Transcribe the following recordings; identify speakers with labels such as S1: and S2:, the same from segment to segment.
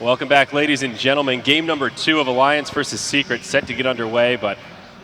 S1: Welcome back, ladies and gentlemen. Game number 2 of Alliance versus Secret set to get underway, but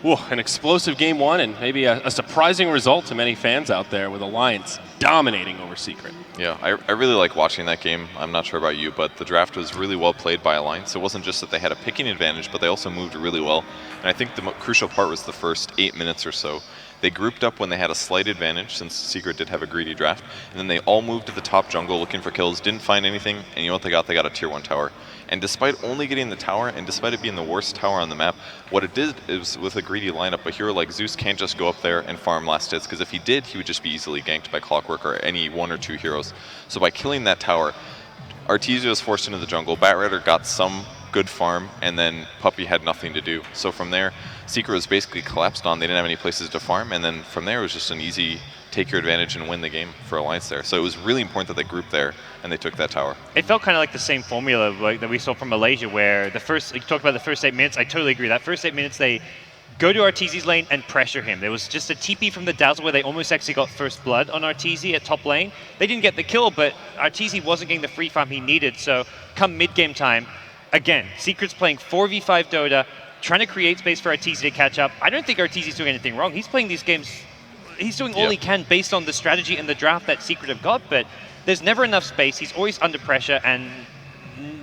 S1: an explosive game 1 and maybe a surprising result to many fans out there with Alliance dominating over Secret.
S2: Yeah, I really like watching that game. I'm not sure about you, but the draft was really well played by Alliance. It wasn't just that they had a picking advantage, but they also moved really well. And I think the crucial part was the first 8 minutes or so. They grouped up when they had a slight advantage, since Secret did have a greedy draft, and then they all moved to the top jungle looking for kills, didn't find anything, and you know what they got? They got a tier 1 tower. And despite only getting the tower, and despite it being the worst tower on the map, what it did is, with a greedy lineup, a hero like Zeus can't just go up there and farm last hits, because if he did, he would just be easily ganked by Clockwork or any 1 or 2 heroes. So by killing that tower, Artesia was forced into the jungle, Batrider got some good farm, and then Puppey had nothing to do. So from there, Secret was basically collapsed on. They didn't have any places to farm, and then from there it was just an easy take your advantage and win the game for Alliance there. So it was really important that they grouped there and they took that tower.
S3: It felt kind of like the same formula that we saw from Malaysia, where you talked about the first 8 minutes. I totally agree. That first 8 minutes, they go to Arteezy's lane and pressure him. There was just a TP from the Dazzle where they almost actually got first blood on Arteezy at top lane. They didn't get the kill, but Arteezy wasn't getting the free farm he needed. So come mid-game time, again, Secret's playing 4v5 Dota, trying to create space for Arteezy to catch up. I don't think Arteezy's doing anything wrong. He's playing these games, he's doing all he can based on the strategy and the draft that Secret have got, but there's never enough space. He's always under pressure, and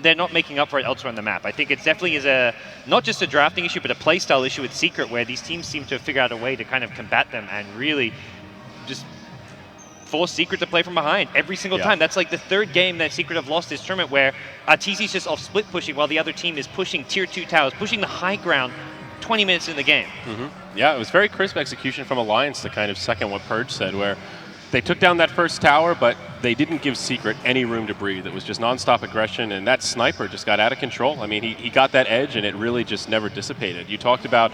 S3: they're not making up for it elsewhere on the map. I think it definitely is not just a drafting issue, but a playstyle issue with Secret, where these teams seem to have figured out a way to kind of combat them and really just force Secret to play from behind every single time. That's like the 3rd game that Secret have lost this tournament, where Arteezy's just off split pushing while the other team is pushing tier 2 towers, pushing the high ground 20 minutes in the game.
S1: Yeah, it was very crisp execution from Alliance to kind of second what Purge said, where they took down that first tower, but they didn't give Secret any room to breathe. It was just nonstop aggression, and that sniper just got out of control. I mean, he got that edge, and it really just never dissipated. You talked about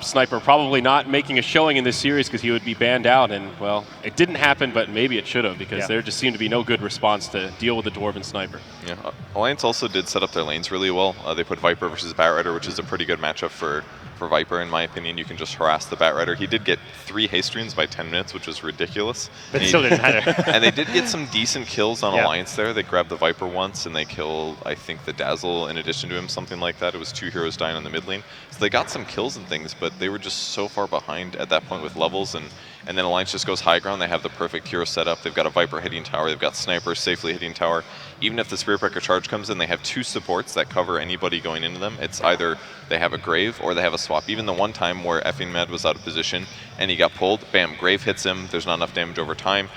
S1: Sniper probably not making a showing in this series because he would be banned out, and, well, it didn't happen, but maybe it should have, because there just seemed to be no good response to deal with the Dwarven Sniper.
S2: Yeah, Alliance also did set up their lanes really well. They put Viper versus Batrider, which is a pretty good matchup for Viper, in my opinion. You can just harass the Batrider. He did get 3 haste runes by 10 minutes, which was ridiculous.
S3: But it still didn't matter.
S2: And they did get some decent kills on Alliance there. They grabbed the Viper once, and they killed, I think, the Dazzle in addition to him, something like that. It was 2 heroes dying on the mid lane. So they got some kills and things, but they were just so far behind at that point with levels, and then Alliance just goes high ground. They have the perfect hero set up. They've got a Viper hitting tower. They've got Sniper safely hitting tower. Even if the Spirit Breaker charge comes in, they have 2 supports that cover anybody going into them. It's either they have a Grave or they have a swap. Even the one time where effing Mad was out of position and he got pulled, bam, Grave hits him. There's not enough damage over time.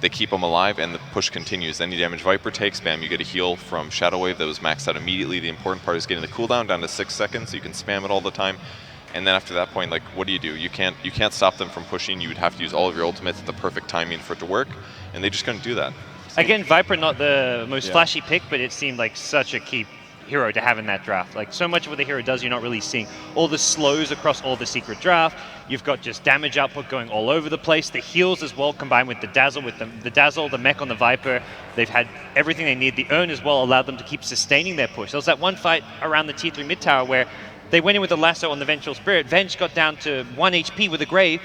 S2: They keep him alive, and the push continues. Any damage Viper takes, bam, you get a heal from Shadow Wave that was maxed out immediately. The important part is getting the cooldown down to 6 seconds, so you can spam it all the time. And then after that point, like, what do? You can't stop them from pushing. You would have to use all of your ultimates at the perfect timing for it to work, and they just couldn't do that.
S3: Again, Viper not the most flashy pick, but it seemed like such a key hero to have in that draft. Like, so much of what the hero does, you're not really seeing. All the slows across all the Secret draft. You've got just damage output going all over the place. The heals as well, combined with the Dazzle, the mech on the Viper. They've had everything they need. The Urn as well allowed them to keep sustaining their push. There was that one fight around the tier 3 mid tower where they went in with a lasso on the Vengeful Spirit. Venge got down to 1 HP with a Grave.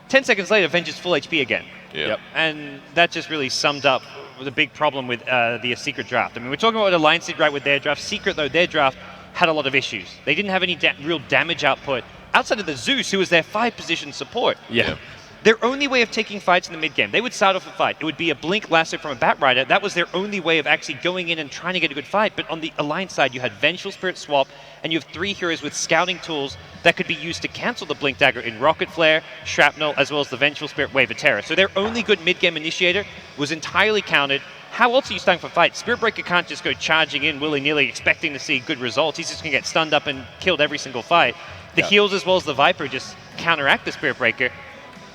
S3: 10 seconds later, Venge is full HP again. And that just really summed up the big problem with the Secret draft. I mean, we're talking about what Alliance did right with their draft. Secret, though, their draft had a lot of issues. They didn't have any real damage output outside of the Zeus, who was their 5-position support. Their only way of taking fights in the mid game, they would start off a fight. It would be a blink lasso from a Batrider. That was their only way of actually going in and trying to get a good fight. But on the Alliance side, you had Vengeful Spirit swap, and you have 3 heroes with scouting tools that could be used to cancel the Blink Dagger in Rocket Flare, Shrapnel, as well as the Vengeful Spirit Wave of Terror. So their only good mid-game initiator was entirely countered. How else are you starting for fight? Spirit Breaker can't just go charging in willy-nilly expecting to see good results. He's just going to get stunned up and killed every single fight. The heals as well as the Viper just counteract the Spirit Breaker.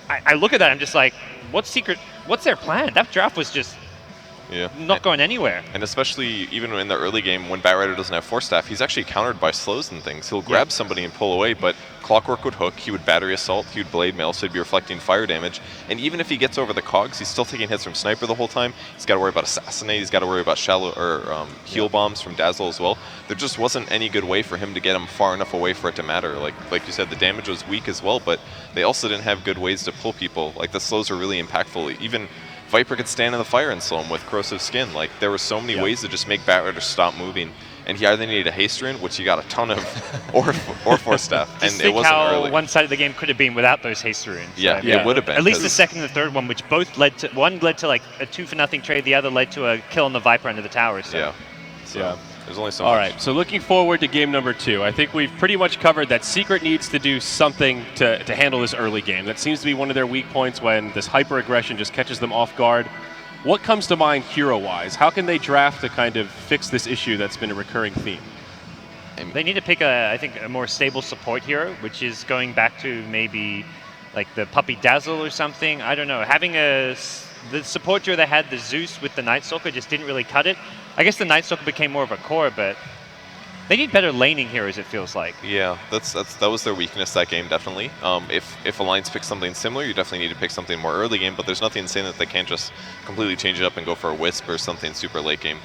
S3: I look at that, I'm just like, what's their plan? That draft was just not going anywhere.
S2: And especially even in the early game when Batrider doesn't have Force Staff, he's actually countered by slows and things. He'll grab somebody and pull away, but Clockwork would hook, he would Battery Assault, he would Blade Mail, so he'd be reflecting fire damage. And even if he gets over the cogs, he's still taking hits from Sniper the whole time. He's got to worry about Assassinate, he's got to worry about heal bombs from Dazzle as well. There just wasn't any good way for him to get him far enough away for it to matter. Like you said, the damage was weak as well, but they also didn't have good ways to pull people. Like, the slows are really impactful. Even Viper could stand in the fire and slow him with corrosive skin. Like, there were so many ways to just make Batrider stop moving. And he either needed a haste rune, which he got a ton of, or Force Staff, and it wasn't
S3: how
S2: early.
S3: one side of the game could have been without those haste runes.
S2: Yeah, it would have been.
S3: At least the second and the third one, which both led to, one led to like a 2-0 trade, the other led to a kill on the Viper under the tower. So.
S2: Yeah. So there's only so much.
S1: All right, so looking forward to game number 2. I think we've pretty much covered that Secret needs to do something to handle this early game. That seems to be one of their weak points when this hyper-aggression just catches them off guard. What comes to mind hero-wise? How can they draft to kind of fix this issue that's been a recurring theme?
S3: They need to pick, I think, a more stable support hero, which is going back to maybe like the Puppy Dazzle or something. I don't know. Having the support hero that had the Zeus with the Night Stalker just didn't really cut it. I guess the Night Stalker became more of a core, but they need better laning heroes, it feels like.
S2: Yeah, that was their weakness that game, definitely. If Alliance picks something similar, you definitely need to pick something more early game, but there's nothing saying that they can't just completely change it up and go for a Wisp or something super late game.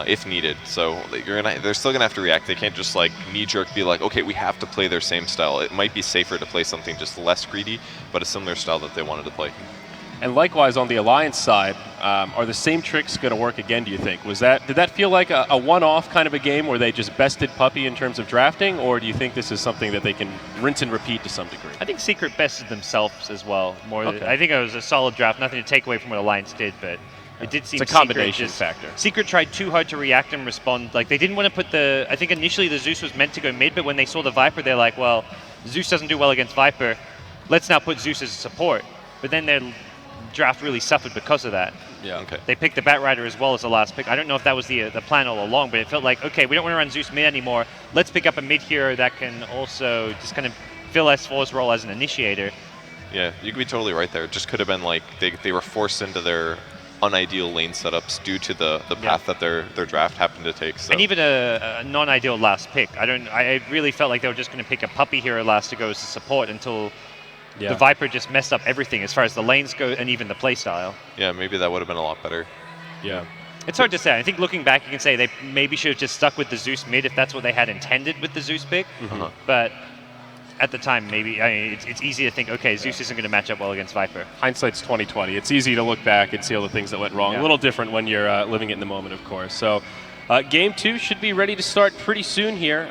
S2: If needed. So they're still going to have to react. They can't just like knee-jerk be like, okay, we have to play their same style. It might be safer to play something just less greedy, but a similar style that they wanted to play.
S1: And likewise, on the Alliance side, are the same tricks going to work again, do you think? Did that feel like a one-off kind of a game where they just bested Puppy in terms of drafting, or do you think this is something that they can rinse and repeat to some degree?
S3: I think Secret bested themselves as well.
S1: Okay.
S3: I think it was a solid draft. Nothing to take away from what Alliance did, but it did seem
S1: it's a combination factor.
S3: Secret tried too hard to react and respond. Like, they didn't want to put I think initially the Zeus was meant to go mid, but when they saw the Viper, they're like, well, Zeus doesn't do well against Viper. Let's now put Zeus as a support. But then their draft really suffered because of that.
S1: Yeah. Okay.
S3: They picked the Batrider as well as the last pick. I don't know if that was the plan all along, but it felt like, okay, we don't want to run Zeus mid anymore. Let's pick up a mid hero that can also just kind of fill S4's role as an initiator.
S2: Yeah, you could be totally right there. It just could have been like they were forced into their unideal lane setups due to the path that their draft happened to take. So.
S3: And even a non-ideal last pick. I really felt like they were just going to pick a Puppy hero last to go as a support until the Viper just messed up everything as far as the lanes go and even the playstyle.
S2: Yeah, maybe that would have been a lot better.
S1: Yeah.
S3: It's hard to say. I think looking back, you can say they maybe should have just stuck with the Zeus mid if that's what they had intended with the Zeus pick. But at the time, maybe it's easy to think, okay, Zeus isn't going to match up well against Viper.
S1: Hindsight's 20/20. It's easy to look back and see all the things that went wrong. A little different when you're living it in the moment, of course. So game 2 should be ready to start pretty soon here.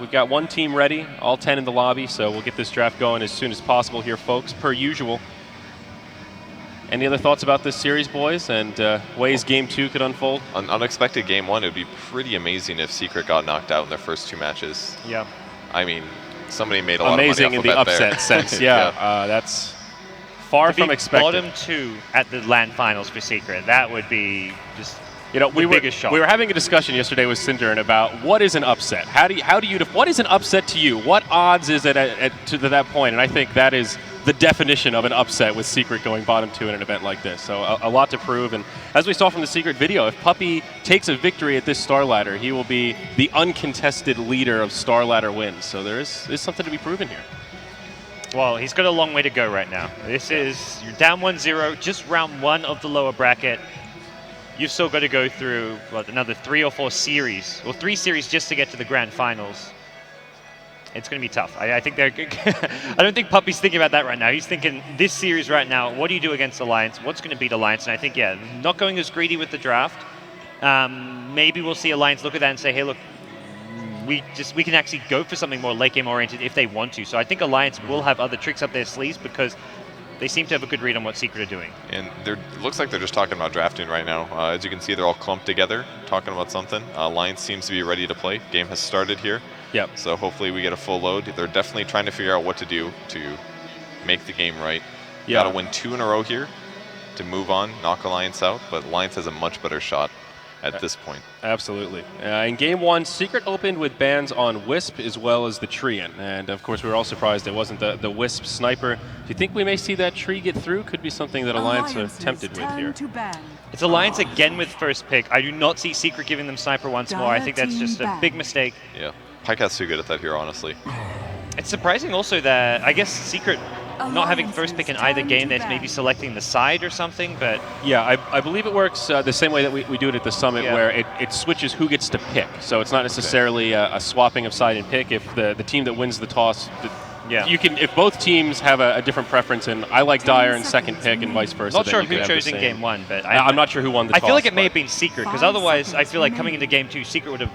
S1: We've got one team ready, all 10 in the lobby, so we'll get this draft going as soon as possible here, folks, per usual. Any other thoughts about this series, boys, and ways game 2 could unfold?
S2: Unexpected game 1, it would be pretty amazing if Secret got knocked out in their first 2 matches.
S3: Yeah.
S2: I mean, somebody made a lot of money off
S1: Amazing in the upset sense, that's far from expected.
S3: Bottom 2 at the LAN finals for Secret, that would be just biggest shock.
S1: We were having a discussion yesterday with syndereN about what is an upset. What is an upset to you? What odds is it to that point? And I think that is the definition of an upset with Secret going bottom 2 in an event like this. So a lot to prove. And as we saw from the Secret video, if Puppy takes a victory at this Starladder, he will be the uncontested leader of Starladder wins. So there's something to be proven here.
S3: Well, he's got a long way to go right now. You're down 1-0, just round 1 of the lower bracket. You've still got to go through another 3 or 4 series, or 3 series just to get to the grand finals. It's going to be tough. I think they're. I don't think Puppy's thinking about that right now. He's thinking this series right now. What do you do against Alliance? What's going to beat Alliance? And I think not going as greedy with the draft. Maybe we'll see Alliance look at that and say, hey, look, we can actually go for something more late game oriented if they want to. So I think Alliance will have other tricks up their sleeves because they seem to have a good read on what Secret are doing.
S2: And it looks like they're just talking about drafting right now. As you can see, they're all clumped together, talking about something. Alliance seems to be ready to play. Game has started here.
S1: Yep.
S2: So hopefully we get a full load. They're definitely trying to figure out what to do to make the game right.
S1: Yeah.
S2: Got to win 2 in a row here to move on, knock Alliance out. But Alliance has a much better shot at this point.
S1: Absolutely. In game 1, Secret opened with bans on Wisp as well as the Treant. And of course, we were all surprised it wasn't the Wisp sniper. Do you think we may see that tree get through? Could be something that Alliance are tempted with here.
S3: It's Alliance again with first pick. I do not see Secret giving them sniper once more. I think that's just a big mistake.
S2: Yeah. Pycat's too good at that here, honestly.
S3: It's surprising also that, I guess, Secret not having first pick in either game, that's maybe selecting the side or something, but...
S1: Yeah, I believe it works the same way that we do it at the Summit, where it switches who gets to pick. So it's not necessarily a swapping of side and pick. If the team that wins the toss
S3: Yeah.
S1: You can, if both teams have a different preference, and I like Dire in second pick and vice versa.
S3: Not
S1: then
S3: sure
S1: you could
S3: who
S1: have the
S3: chose in
S1: same.
S3: game 1, but
S1: I'm not sure who won the
S3: I
S1: toss.
S3: feel like it may
S1: but-
S3: have been Secret, because
S4: 5
S3: otherwise I
S4: seconds
S3: feel like coming
S4: remaining.
S3: into game 2, Secret would have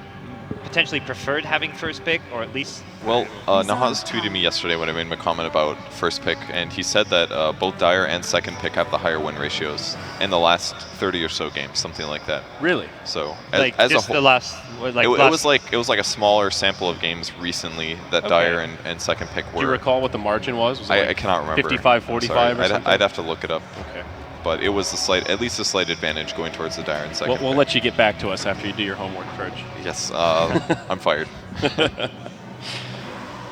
S3: potentially preferred having first pick, or at least...
S2: Well, Nahaz tweeted me yesterday when I made my comment about first pick, and he said that both Dire and second pick have the higher win ratios in the last 30 or so games, something like that.
S1: Really?
S2: So
S3: Like,
S2: as a
S3: just
S2: whole,
S3: the last... Like,
S2: it
S3: last,
S2: was like a smaller sample of games recently that
S1: Okay.
S2: Dire and second pick were.
S1: Do you recall what the margin was? Was it
S2: I
S1: like
S2: cannot remember.
S1: 55, 45
S2: Sorry,
S1: or something?
S2: I'd have to look it up,
S1: Okay.
S2: but it was at least a slight advantage going towards the Dire and second.
S1: We'll
S2: pick.
S1: let you get back to us after you do your homework, Ferg.
S2: Yes, I'm fired.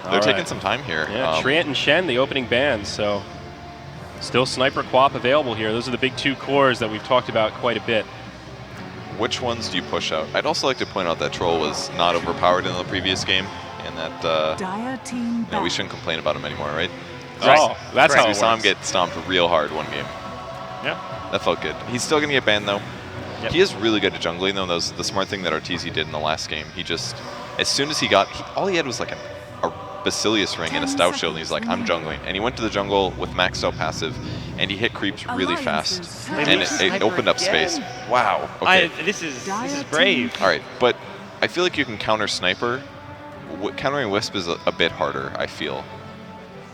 S2: They're taking some time here.
S1: Yeah, Trant and Shen, the opening bands, so still Sniper Quap available here. Those are the big two cores that we've talked about quite a bit.
S2: Which ones do you push out? I'd also like to point out that Troll was not overpowered in the previous game, and that
S4: Dire team
S2: we
S4: back.
S2: shouldn't complain about him anymore, right?
S1: Oh, that's how
S2: we
S1: it
S2: saw him
S1: works.
S2: get stomped real hard one game.
S3: Yeah.
S2: That felt good. He's still going to get banned, though.
S3: Yep.
S2: He is really good at jungling, though. That was the smart thing that Arteezy did in the last game. He just, as soon as he got, all he had was like a Basilius ring and a Stout Shield, and he's like, I'm jungling. And he went to the jungle with maxed out passive, and he hit creeps really fast. And it opened up space. Wow. Okay.
S3: This is brave.
S2: All right, but I feel like you can counter Sniper. Countering Wisp is a bit harder, I feel.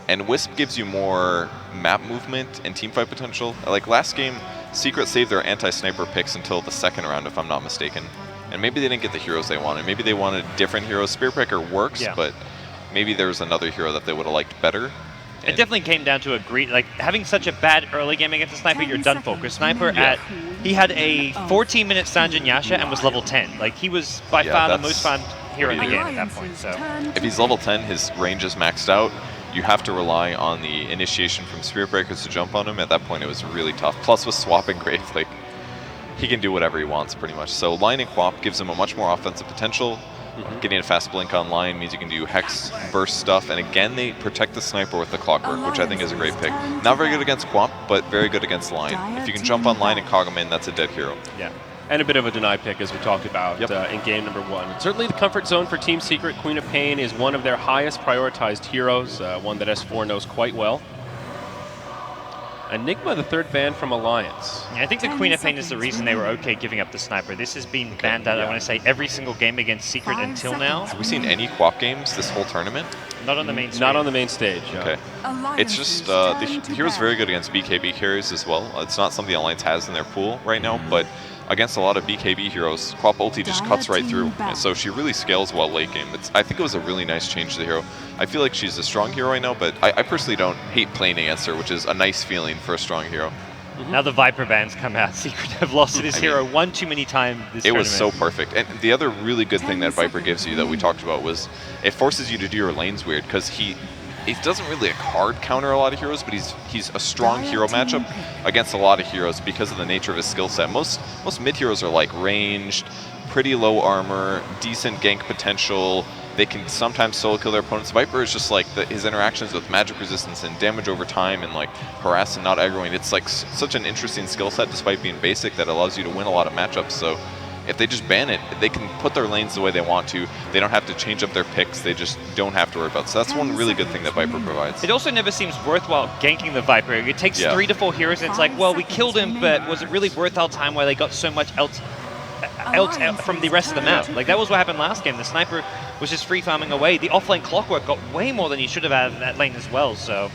S2: And Wisp gives you more map movement and teamfight potential. Like last game, Secret saved their anti-sniper picks until the second round, if I'm not mistaken. And maybe they didn't get the heroes they wanted. Maybe they wanted different heroes. Spearbreaker works,
S3: Yeah.
S2: but maybe there was another hero that they would have liked better.
S3: It definitely came down to like having such a bad early game against a Sniper, you're done for. Because Sniper he had a 14-minute Sanjin Yasha and was level 10. Like he was by far the most fun hero in the game at that point. So
S2: If he's level 10, his range is maxed out. You have to rely on the initiation from Spirit Breakers to jump on him. At that point, it was really tough. Plus, with swapping Grave, like, he can do whatever he wants, pretty much. So Line and Quap gives him a much more offensive potential. Getting a fast blink on Line means you can do Hex burst stuff. And again, they protect the Sniper with the Clockwork, which I think is a great pick. Not very good against Quap, but very good against Line. If you can jump on Line and cog him in, that's a dead hero.
S1: Yeah. And a bit of a deny pick, as we talked about in game number 1. Certainly the comfort zone for Team Secret. Queen of Pain is one of their highest prioritized heroes, one that S4 knows quite well. Enigma, the third ban from Alliance.
S3: yeah, I think the Queen of Pain is the reason they were okay giving up the Sniper. This has been banned out, I want to say, every single game against Secret until now.
S2: Have we seen any Quap games this whole tournament?
S3: Not on the main stage.
S1: Not on the main stage.
S2: Okay. It's just, the hero's very good against BKB carries as well. It's not something Alliance has in their pool right now, but against a lot of BKB heroes, Quap ulti just cuts right through. And so she really scales well late game. I think it was a really nice change to the hero. I feel like she's a strong hero right now, but I personally don't hate playing against her, which is a nice feeling for a strong hero.
S3: Now the Viper bans come out. Secret have lost to this hero one too many times this
S2: It
S3: tournament.
S2: was so perfect. And the other really good thing that Viper gives you that we talked about was it forces you to do your lanes weird, because he doesn't really hard counter a lot of heroes, but he's a strong hero matchup against a lot of heroes because of the nature of his skill set. Most mid heroes are like ranged, pretty low armor, decent gank potential. They can sometimes solo kill their opponents. Viper is just like his interactions with magic resistance and damage over time and like harass and not aggroing. It's like such an interesting skill set despite being basic that allows you to win a lot of matchups. So if they just ban it, they can put their lanes the way they want to. They don't have to change up their picks. They just don't have to worry about it. So that's one really good thing that Viper provides.
S3: It also never seems worthwhile ganking the Viper. It takes 3 to 4 heroes, and it's like, well, we killed him, but was it really worth our time while they got so much else from the rest of the map? Like, that was what happened last game. The Sniper was just free farming away. The offlane Clockwork got way more than he should have had in that lane as well, so...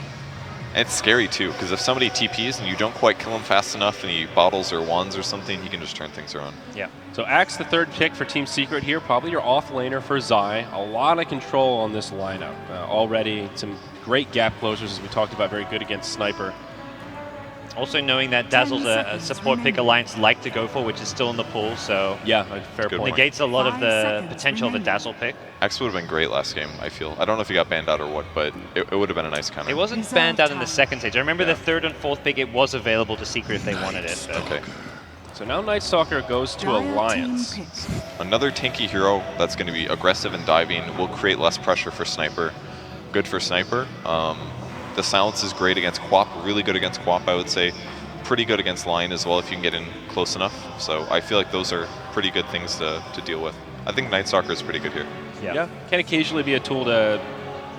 S2: And it's scary too, because if somebody TPs and you don't quite kill him fast enough and he bottles or wands or something, he can just turn things around.
S3: Yeah.
S1: So Axe, the third pick for Team Secret here, probably your off laner for Zai. A lot of control on this lineup. Already some great gap closers, as we talked about, very good against Sniper.
S3: Also knowing that Dazzle's a support pick Alliance like to go for, which is still in the pool, so...
S1: Yeah, a fair point.
S3: Negates a lot of the potential of a Dazzle pick.
S2: Axe would have been great last game, I feel. I don't know if he got banned out or what, but it would have been a nice counter.
S3: It wasn't banned out in the second stage. I remember the third and fourth pick, it was available to Secret if they wanted it. But.
S2: Okay.
S1: So now Night Stalker goes to Alliance.
S2: Another tanky hero that's going to be aggressive and diving will create less pressure for Sniper. Good for Sniper. The silence is great against Quap, really good against Quap, I would say. Pretty good against Lion as well if you can get in close enough. So I feel like those are pretty good things to deal with. I think Night Stalker is pretty good here.
S1: Yeah. Can occasionally be a tool to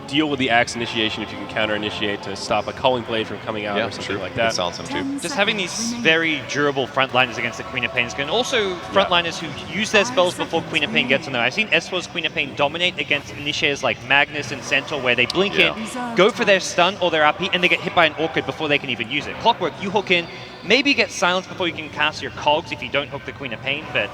S1: deal with the Axe initiation if you can counter-initiate to stop a Culling Blade from coming out
S2: Yeah,
S1: or something
S2: true.
S1: like that.
S2: Good silence him too.
S3: Just having these very durable frontliners against the Queen of Pain is good. And also frontliners who use their spells before Queen of Pain gets on there. I've seen S4's Queen of Pain dominate against initiators like Magnus and Centaur, where they blink in, go for their stun or their RP, and they get hit by an Orchid before they can even use it. Clockwork, you hook in, maybe get silenced before you can cast your cogs if you don't hook the Queen of Pain, but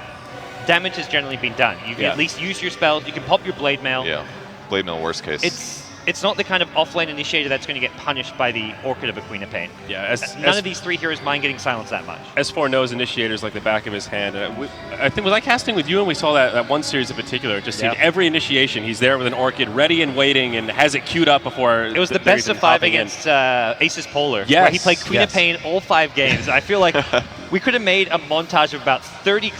S3: damage has generally been done. You can at least use your spells, you can pop your Blade Mail.
S2: Yeah, Blade Mail worst case.
S3: It's not the kind of offlane initiator that's going to get punished by the Orchid of a Queen of Pain.
S1: Yeah,
S3: none of these three heroes mind getting silenced that much.
S1: S4 knows initiators like the back of his hand. I think, was I casting with you and we saw that one series in particular? It just seemed every initiation, he's there with an Orchid ready and waiting and has it queued up before.
S3: It was the best of 5 against Aces Polar, where he played Queen of Pain all 5 games. I feel like we could have made a montage of about 30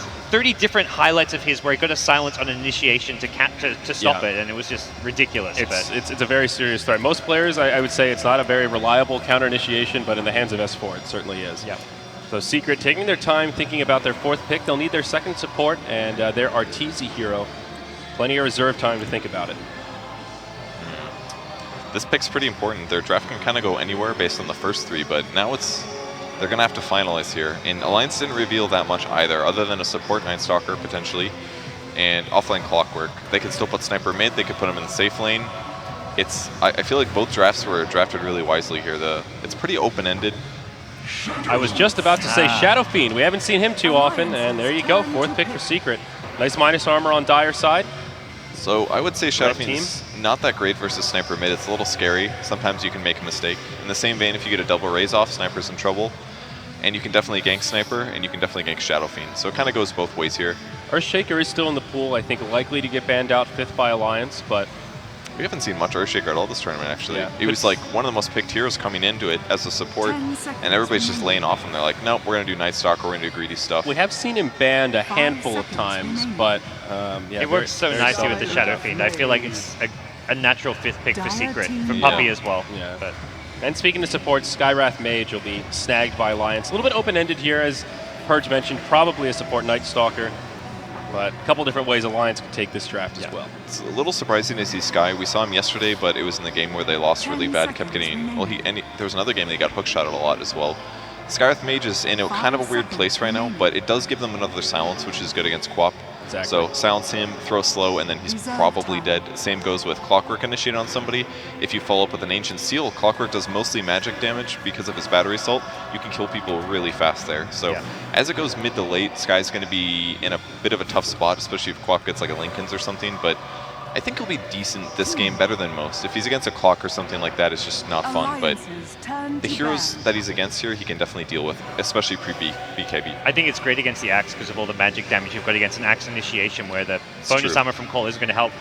S3: different highlights of his where he got a silence on an initiation to stop it, and it was just ridiculous.
S1: It's a very serious threat. Most players, I would say, it's not a very reliable counter initiation, but in the hands of S4, it certainly is.
S3: Yeah.
S1: So Secret taking their time thinking about their 4th pick. They'll need their 2nd support and their Arteezy hero. Plenty of reserve time to think about it.
S2: This pick's pretty important. Their draft can kind of go anywhere based on the first 3, but now they're going to have to finalize here. And Alliance didn't reveal that much either, other than a support Night Stalker potentially, and offlane Clockwork. They could still put Sniper mid, they could put him in the safe lane. I feel like both drafts were drafted really wisely here. It's pretty open-ended.
S1: I was just about to say Shadow Fiend. We haven't seen him too often, and there you go, 4th pick for Secret. Nice minus armor on Dire side.
S2: So I would say Shadow Fiend's not that great versus Sniper mid. It's a little scary. Sometimes you can make a mistake. In the same vein, if you get a double raise off, Sniper's in trouble. And you can definitely gank Sniper, and you can definitely gank Shadow Fiend. So it kind of goes both ways here.
S1: Earthshaker is still in the pool, I think likely to get banned out 5th by Alliance, but
S2: we haven't seen much Earthshaker at all this tournament, actually.
S1: Yeah,
S2: he was like one of the most picked heroes coming into it as a support, and everybody's just laying off him. They're like, nope, we're going to do Night Stalker, we're going to do greedy stuff.
S1: We have seen him banned a handful of times, but
S3: it works so nicely with the Shadow Fiend. I feel like it's a natural 5th pick for Secret, for Puppey as well.
S1: Yeah. But. And speaking of support, Skywrath Mage will be snagged by Alliance. A little bit open-ended here, as Purge mentioned, probably a support Night Stalker. But a couple different ways Alliance could take this draft as well.
S2: It's a little surprising to see Sky. We saw him yesterday, but it was in the game where they lost really bad. Kept getting, there was another game they got hookshotted a lot as well. Skywrath Mage is in a kind of a weird place right now, but it does give them another silence, which is good against Quap.
S1: Exactly.
S2: So silence him, throw slow, and then he's probably dead. Same goes with Clockwork initiate on somebody. If you follow up with an Ancient Seal, Clockwork does mostly magic damage because of his battery assault. You can kill people really fast there. So as it goes mid to late, Sky's going to be in a bit of a tough spot, especially if Quap gets like a Linken's or something. But I think he'll be decent this game, better than most. If he's against a Clock or something like that, it's just not fun. But the heroes that he's against here, he can definitely deal with, especially pre-BKB.
S3: I think it's great against the Axe because of all the magic damage you've got against an Axe initiation, where the bonus armor from Call is going to help.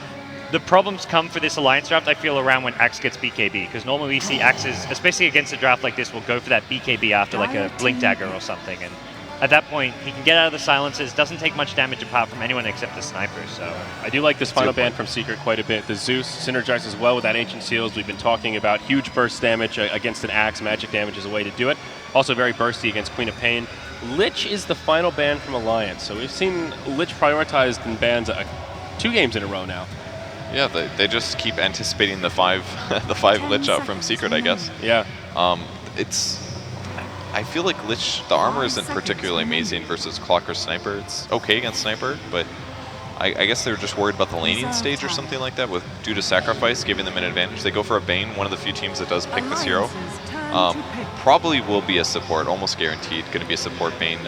S3: The problems come for this Alliance draft, I feel, around when Axe gets BKB, because normally we see Axes, especially against a draft like this, will go for that BKB after like a Blink Dagger or something. And at that point, he can get out of the silences, doesn't take much damage apart from anyone except the Sniper. So
S1: I do like this final ban from Secret quite a bit. The Zeus synergizes well with that Ancient Seals. We've been talking about huge burst damage against an Axe. Magic damage is a way to do it. Also very bursty against Queen of Pain. Lich is the final ban from Alliance. So we've seen Lich prioritized in bans 2 games in a row now.
S2: Yeah, they just keep anticipating the 5 Lich out from Secret, I guess.
S1: Yeah.
S2: I feel like Lich, the armor isn't particularly amazing versus Clock or Sniper. It's okay against Sniper, but I guess they're just worried about the laning stage or something like that, due to Sacrifice giving them an advantage. They go for a Bane, one of the few teams that does pick this hero. Probably will be a support, almost guaranteed, going to be a support Bane.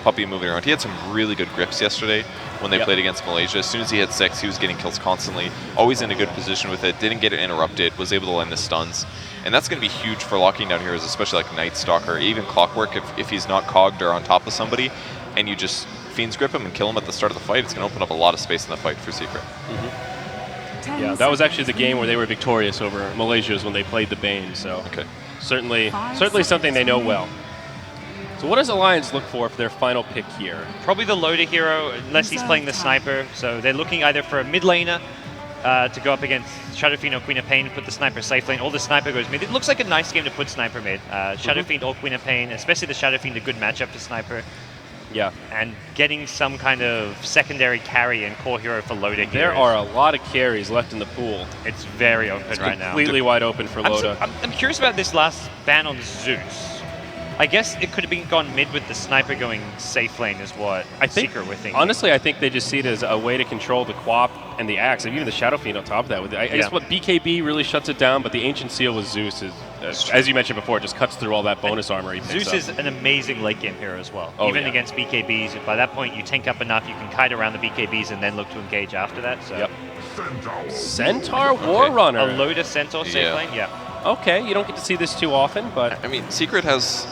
S2: Puppey moving around. He had some really good grips yesterday when they played against Malaysia. As soon as he had 6, he was getting kills constantly, always in a good position with it, didn't get it interrupted, was able to land the stuns. And that's going to be huge for locking down heroes, especially like Night Stalker, even Clockwork. If he's not cogged or on top of somebody, and you just Fiends grip him and kill him at the start of the fight, it's going to open up a lot of space in the fight for Secret.
S1: Yeah, that was actually the game where they were victorious over Malaysia's when they played the Bane. So certainly something they know well. So what does Alliance look for their final pick here?
S3: Probably the loader hero, unless he's playing the Sniper. So they're looking either for a mid laner to go up against Shadow Fiend or Queen of Pain, put the Sniper safe lane, or the Sniper goes mid. It looks like a nice game to put Sniper mid. Shadow Fiend or Queen of Pain, especially the Shadow Fiend, a good matchup for Sniper.
S1: Yeah.
S3: And getting some kind of secondary carry and core hero for Loda here.
S1: There are a lot of carries left in the pool.
S3: It's very open right now.
S1: Completely wide open for Loda.
S3: I'm curious about this last ban on Zeus. I guess it could have been gone mid with the sniper going safe lane is what Secret were thinking.
S1: Honestly, I think they just see it as a way to control the Quap and the Axe, and even the Shadow Fiend on top of that. I guess what BKB really shuts it down, but the Ancient Seal with Zeus is, as you mentioned before, just cuts through all that bonus armor he picks
S3: Zeus
S1: up.
S3: is an amazing late game hero as well.
S1: Oh,
S3: even
S1: yeah.
S3: against BKBs, by that point you tank up enough, you can kite around the BKBs and then look to engage after that. So.
S1: Yep. Centaur War Runner.
S3: A Loda Centaur safe lane,
S1: Okay, you don't get to see this too often, but...
S2: I mean, Secret has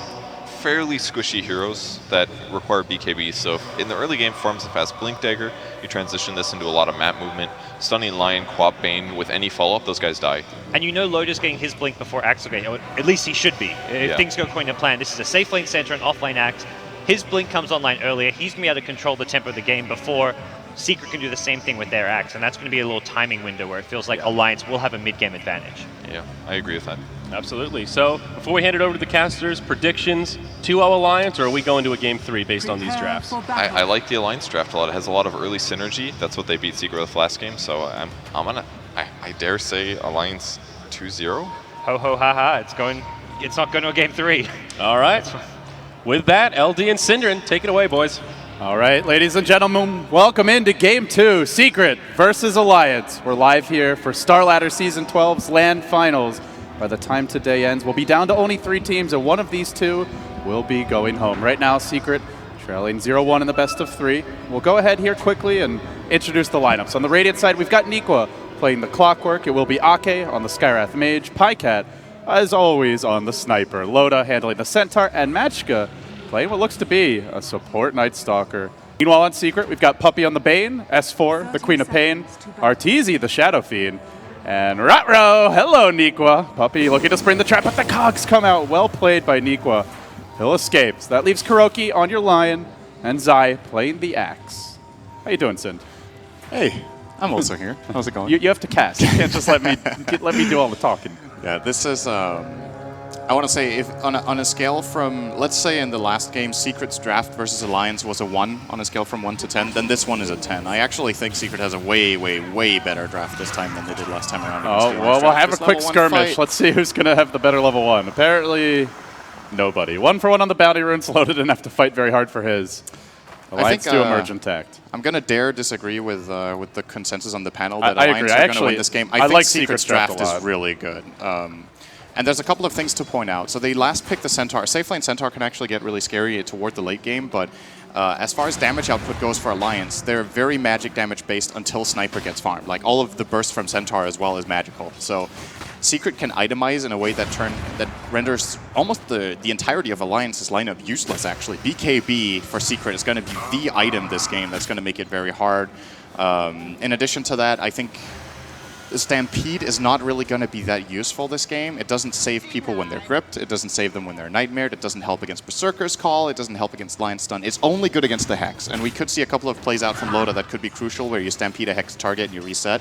S2: fairly squishy heroes that require BKB, so in the early game forms a fast Blink Dagger, you transition this into a lot of map movement. Stunning Lion, Quap Bane, with any follow-up, those guys die.
S3: And you know Loda's getting his Blink before Axe will get, or at least he should be. If things go according to plan, this is a safe lane Centaur and off lane Axe. His Blink comes online earlier, he's going to be able to control the tempo of the game before Secret can do the same thing with their Axe, and that's going to be a little timing window where it feels like Alliance will have a mid-game advantage.
S2: Yeah, I agree with that.
S1: Absolutely. So, before we hand it over to the casters, predictions, 2-0 Alliance, or are we going to a Game 3 based on these drafts?
S2: I like the Alliance draft a lot. It has a lot of early synergy. That's what they beat Secret with last game, so I dare say Alliance 2-0.
S3: Ho ho ha ha, it's not going to a Game 3.
S1: All right. With that, LD and syndereN, take it away, boys.
S4: All right, ladies and gentlemen, welcome into Game 2, Secret versus Alliance. We're live here for Starladder Season 12's LAN Finals. By the time today ends, we'll be down to only 3 teams, and one of these 2 will be going home. Right now, Secret trailing 0-1 in the best of 3. We'll go ahead here quickly and introduce the lineups. On the Radiant side, we've got Nikwa playing the Clockwork. It will be Ake on the Skyrath Mage, Pycat, as always, on the Sniper, Loda handling the Centaur, and Matchka playing what looks to be a support Night Stalker. Meanwhile on Secret, we've got Puppey on the Bane, S4, the Queen of Pain, Arteezy, the Shadow Fiend, and Ratro. Hello, Nikwa. Puppey looking to spring the trap, but the cogs come out. Well played by Nikwa. He'll escape. So that leaves Kuroki on your Lion, and Zai playing the Axe. How you doing, Sind?
S5: Hey, I'm also here. How's it going?
S4: You have to cast. You can't just let me do all the talking.
S5: Yeah, this is, I want to say, if on a scale from, let's say in the last game, Secret's draft versus Alliance was a 1 on a scale from 1 to 10, then this one is a 10. I actually think Secret has a way, way, way better draft this time than they did last time around.
S4: Oh, well, we'll have a quick skirmish. Let's see who's going to have the better level 1. Apparently, nobody. 1 for 1 on the bounty runes. Loaded didn't have to fight very hard for his. Alliance do emerge intact.
S5: I'm going to dare disagree with the consensus on the panel that
S4: I
S5: Alliance
S4: agree.
S5: are going to win this game. I think
S4: like
S5: Secret's draft is really good. And there's a couple of things to point out. So they last picked the Centaur. Safe lane Centaur can actually get really scary toward the late game, but as far as damage output goes for Alliance, they're very magic damage based until Sniper gets farmed. Like all of the burst from Centaur as well is magical. So Secret can itemize in a way that renders almost the entirety of Alliance's lineup useless, actually. BKB for Secret is going to be the item this game that's going to make it very hard. In addition to that, I think Stampede is not really going to be that useful this game. It doesn't save people when they're gripped. It doesn't save them when they're nightmared. It doesn't help against Berserker's Call. It doesn't help against Lion Stun. It's only good against the Hex. And we could see a couple of plays out from Loda that could be crucial, where you Stampede a Hex target and you reset.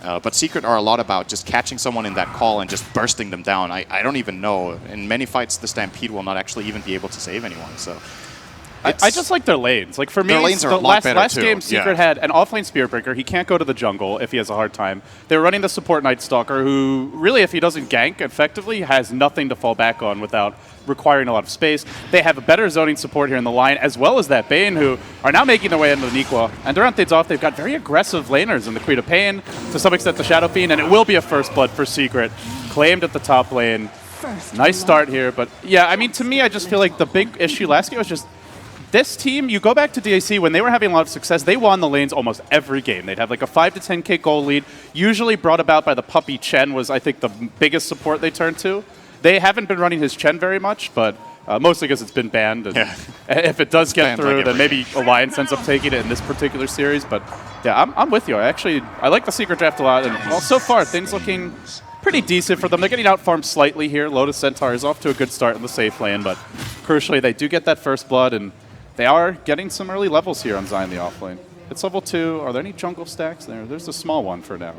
S5: But Secret are a lot about just catching someone in that call and just bursting them down. I don't even know. In many fights, the Stampede will not actually even be able to save anyone. So
S4: I just like their lanes. Like for me,
S5: their lanes are a lot better
S4: last
S5: too.
S4: game, Secret had an offlane Spiritbreaker. He can't go to the jungle if he has a hard time. They're running the support Night Stalker, who really, if he doesn't gank effectively, has nothing to fall back on without requiring a lot of space. They have a better zoning support here in the line, as well as that Bane, who are now making their way into the Nikwa. And Durante's off. They've got very aggressive laners in the Queen of Pain, to some extent the Shadow Fiend, and it will be a first blood for Secret. Claimed at the top lane. Nice start here, but yeah, I mean, to me, I just feel like the big issue last game was just this team, you go back to DAC, when they were having a lot of success, they won the lanes almost every game. They'd have like a 5 to 10k goal lead, usually brought about by the Puppey Chen was, I think, the biggest support they turned to. They haven't been running his Chen very much, but mostly because it's been banned. And if it does get through, then maybe Alliance ends up taking it in this particular series. But yeah, I'm with you. I like the Secret draft a lot. And well, so far, things looking pretty decent for them. They're getting out-farmed slightly here. Lotus Centaur is off to a good start in the safe lane, but crucially, they do get that first blood, and they are getting some early levels here on Zion the offlane. It's level 2. Are there any jungle stacks there? There's a small one for now.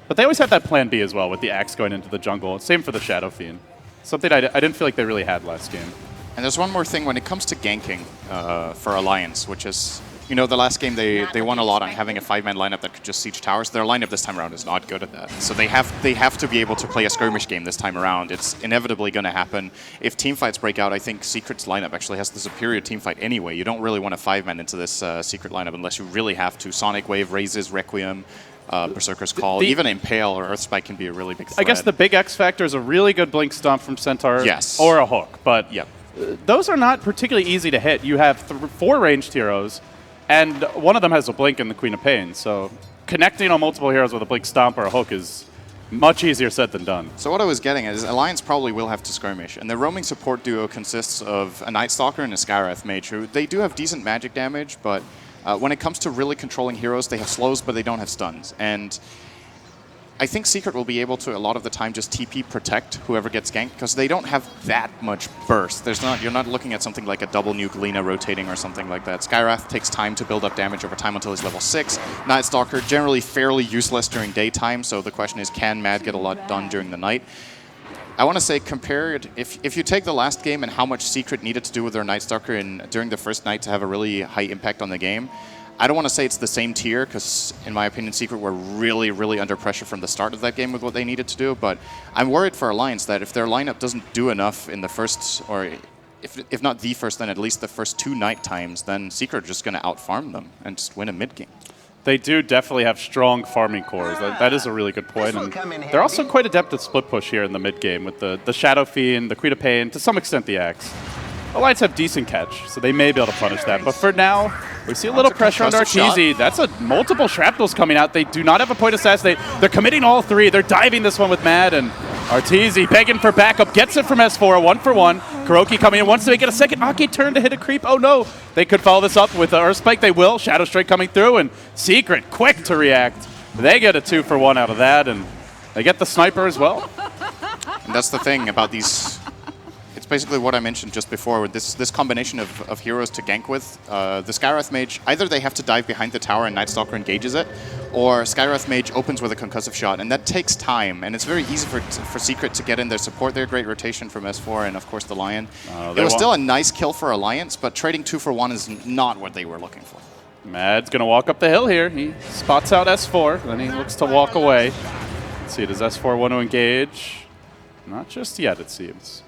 S4: But they always had that plan B as well with the Axe going into the jungle. Same for the Shadow Fiend. Something I didn't feel like they really had last game.
S5: And there's one more thing when it comes to ganking for Alliance, which is, you know, the last game they won a lot on having a 5-man lineup that could just siege towers. Their lineup this time around is not good at that. So they have to be able to play a skirmish game this time around. It's inevitably going to happen. If teamfights break out, I think Secret's lineup actually has the superior teamfight anyway. You don't really want to 5-man into this Secret lineup unless you really have to. Sonic Wave, Raises, Requiem, Berserker's Call, even Impale or Earthspike can be a really big threat.
S4: I guess the big X factor is a really good Blink Stomp from Centaur.
S5: Yes.
S4: Or a Hook, but
S5: Yep.
S4: those are not particularly easy to hit. You have 4 ranged heroes, and one of them has a Blink in the Queen of Pain, so connecting on multiple heroes with a Blink Stomp or a Hook is much easier said than done.
S5: So what I was getting at is Alliance probably will have to skirmish, and the roaming support duo consists of a Night Stalker and a Skywrath Mage, who they do have decent magic damage, but when it comes to really controlling heroes, they have slows, but they don't have stuns. And I think Secret will be able to, a lot of the time, just TP protect whoever gets ganked, because they don't have that much burst. You're not looking at something like a double nuke Lina rotating or something like that. Skywrath takes time to build up damage over time until he's level 6. Night Stalker, generally fairly useless during daytime, so the question is, can Mad get a lot done during the night? I want to say, compared, if you take the last game and how much Secret needed to do with their Night Stalker during the first night to have a really high impact on the game, I don't want to say it's the same tier, because in my opinion, Secret were really, really under pressure from the start of that game with what they needed to do, but I'm worried for Alliance that if their lineup doesn't do enough in the first, or if not the first, then at least the first 2 night times, then Secret are just going to outfarm them and just win a mid-game.
S4: They do definitely have strong farming cores. That is a really good point. And they're also quite adept at split push here in the mid-game with the Shadow Fiend, the Queen of Pain, to some extent the Axe. Alliance have decent catch, so they may be able to punish that. But for now, we see a little pressure on Arteezy. That's multiple shrapnels coming out. They do not have a point assassinate. They're committing all 3. They're diving this one with Mad, and Arteezy begging for backup. Gets it from S4, 1-for-1. Kuroki coming in, wants to make it a second Aki turn to hit a creep. Oh no, they could follow this up with the Earthspike. They will. Shadow Strike coming through, and Secret quick to react. They get a 2-for-1 out of that, and they get the sniper as well.
S5: And that's the thing about these. It's basically what I mentioned just before, with this combination of heroes to gank with. The Skywrath Mage, either they have to dive behind the tower and Night Stalker engages it, or Skywrath Mage opens with a concussive shot, and that takes time, and it's very easy for Secret to get in their support there. Great rotation from S4 and, of course, the Lion. It was still a nice kill for Alliance, but trading 2-for-1 is not what they were looking for.
S4: Mad's going to walk up the hill here. He spots out S4, then he looks to walk away. Let's see, does S4 want to engage? Not just yet, it seems.